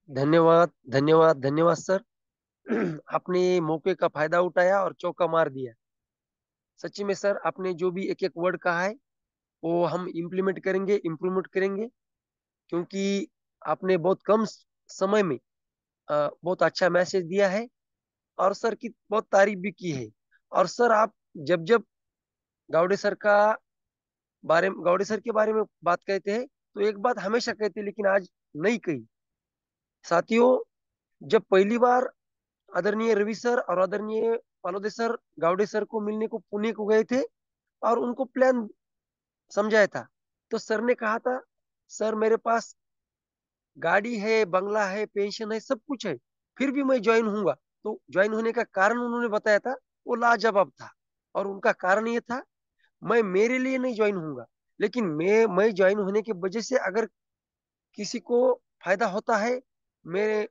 धन्यवाद धन्यवाद धन्यवाद सर। आपने मौके का फायदा उठाया और चौका मार दिया। सच्ची में सर, आपने जो भी एक एक वर्ड कहा है वो हम इम्प्लीमेंट करेंगे, इम्प्रूवमेंट करेंगे, क्योंकि आपने बहुत कम समय में बहुत अच्छा मैसेज दिया है और सर की बहुत तारीफ भी की है। और सर, आप जब जब गावड़े सर के बारे में बात कहते हैं तो एक बात हमेशा कहते हैं, लेकिन आज नहीं कही। साथियों, जब पहली बार आदरणीय रवि सर और आदरणीय पालोदे सर गावड़े सर को मिलने को पुणे को गए थे और उनको प्लान समझाया था, तो सर ने कहा था, सर मेरे पास गाड़ी है, बंगला है, पेंशन है, सब कुछ है, फिर भी मैं ज्वाइन हूंगा। तो ज्वाइन होने का कारण उन्होंने बताया था, वो लाजवाब था। और उनका कारण ये था, मैं मेरे लिए नहीं ज्वाइन हूंगा, लेकिन मैं ज्वाइन होने की वजह से अगर किसी को फायदा होता है, मेरे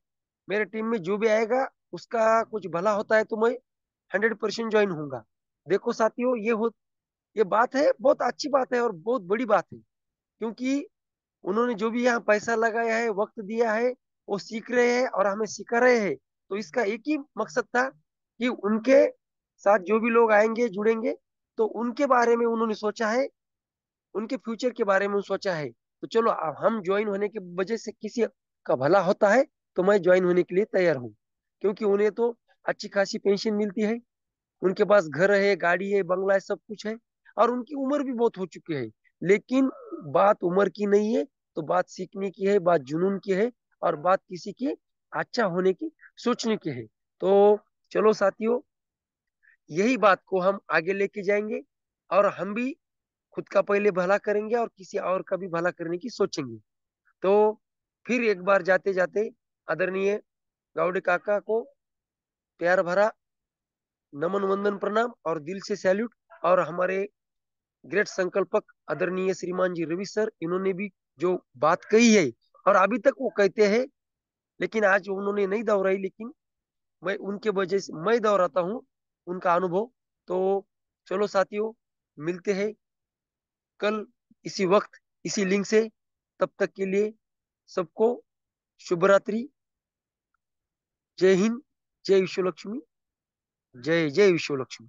मेरे टीम में जो भी आएगा उसका कुछ भला होता है, तो मैं 100% ज्वाइन हूंगा। देखो साथियों, ये बात है, बहुत अच्छी बात है और बहुत बड़ी बात है, क्योंकि उन्होंने जो भी यहाँ पैसा लगाया है, वक्त दिया है, वो सीख रहे हैं और हमें सिखा रहे हैं। तो इसका एक ही मकसद था कि उनके साथ जो भी लोग आएंगे, जुड़ेंगे, तो उनके बारे में उन्होंने सोचा है, उनके फ्यूचर के बारे में सोचा है। तो चलो, अब हम ज्वाइन होने की वजह से किसी का भला होता है, तो मैं ज्वाइन होने के लिए तैयार हूँ, क्योंकि उन्हें तो अच्छी खासी पेंशन मिलती है, उनके पास घर है, गाड़ी है, बंगला है, सब कुछ है, और उनकी उम्र भी बहुत हो चुकी है। लेकिन बात उम्र की नहीं है, तो बात सीखने की है, बात जुनून की है, और बात किसी की अच्छा होने की सोचने की है। तो चलो साथियों, यही बात को हम आगे लेके जाएंगे, और हम भी खुद का पहले भला करेंगे और किसी और का भी भला करने की सोचेंगे। तो फिर एक बार जाते जाते आदरणीय गावड़े काका को प्यार भरा नमन वंदन प्रणाम और दिल से सैल्यूट। और हमारे ग्रेट संकल्पक आदरणीय श्रीमान जी रवि सर, इन्होंने भी जो बात कही है और अभी तक वो कहते हैं, लेकिन आज उन्होंने नहीं दोहराई, लेकिन मैं उनके वजह से मैं दोहराता हूँ उनका अनुभव। तो चलो साथियों, मिलते हैं कल इसी वक्त, इसी लिंक से। तब तक के लिए सबको शुभ रात्रि। जय हिंद, जय विश्वलक्ष्मी, जय जय विश्वलक्ष्मी।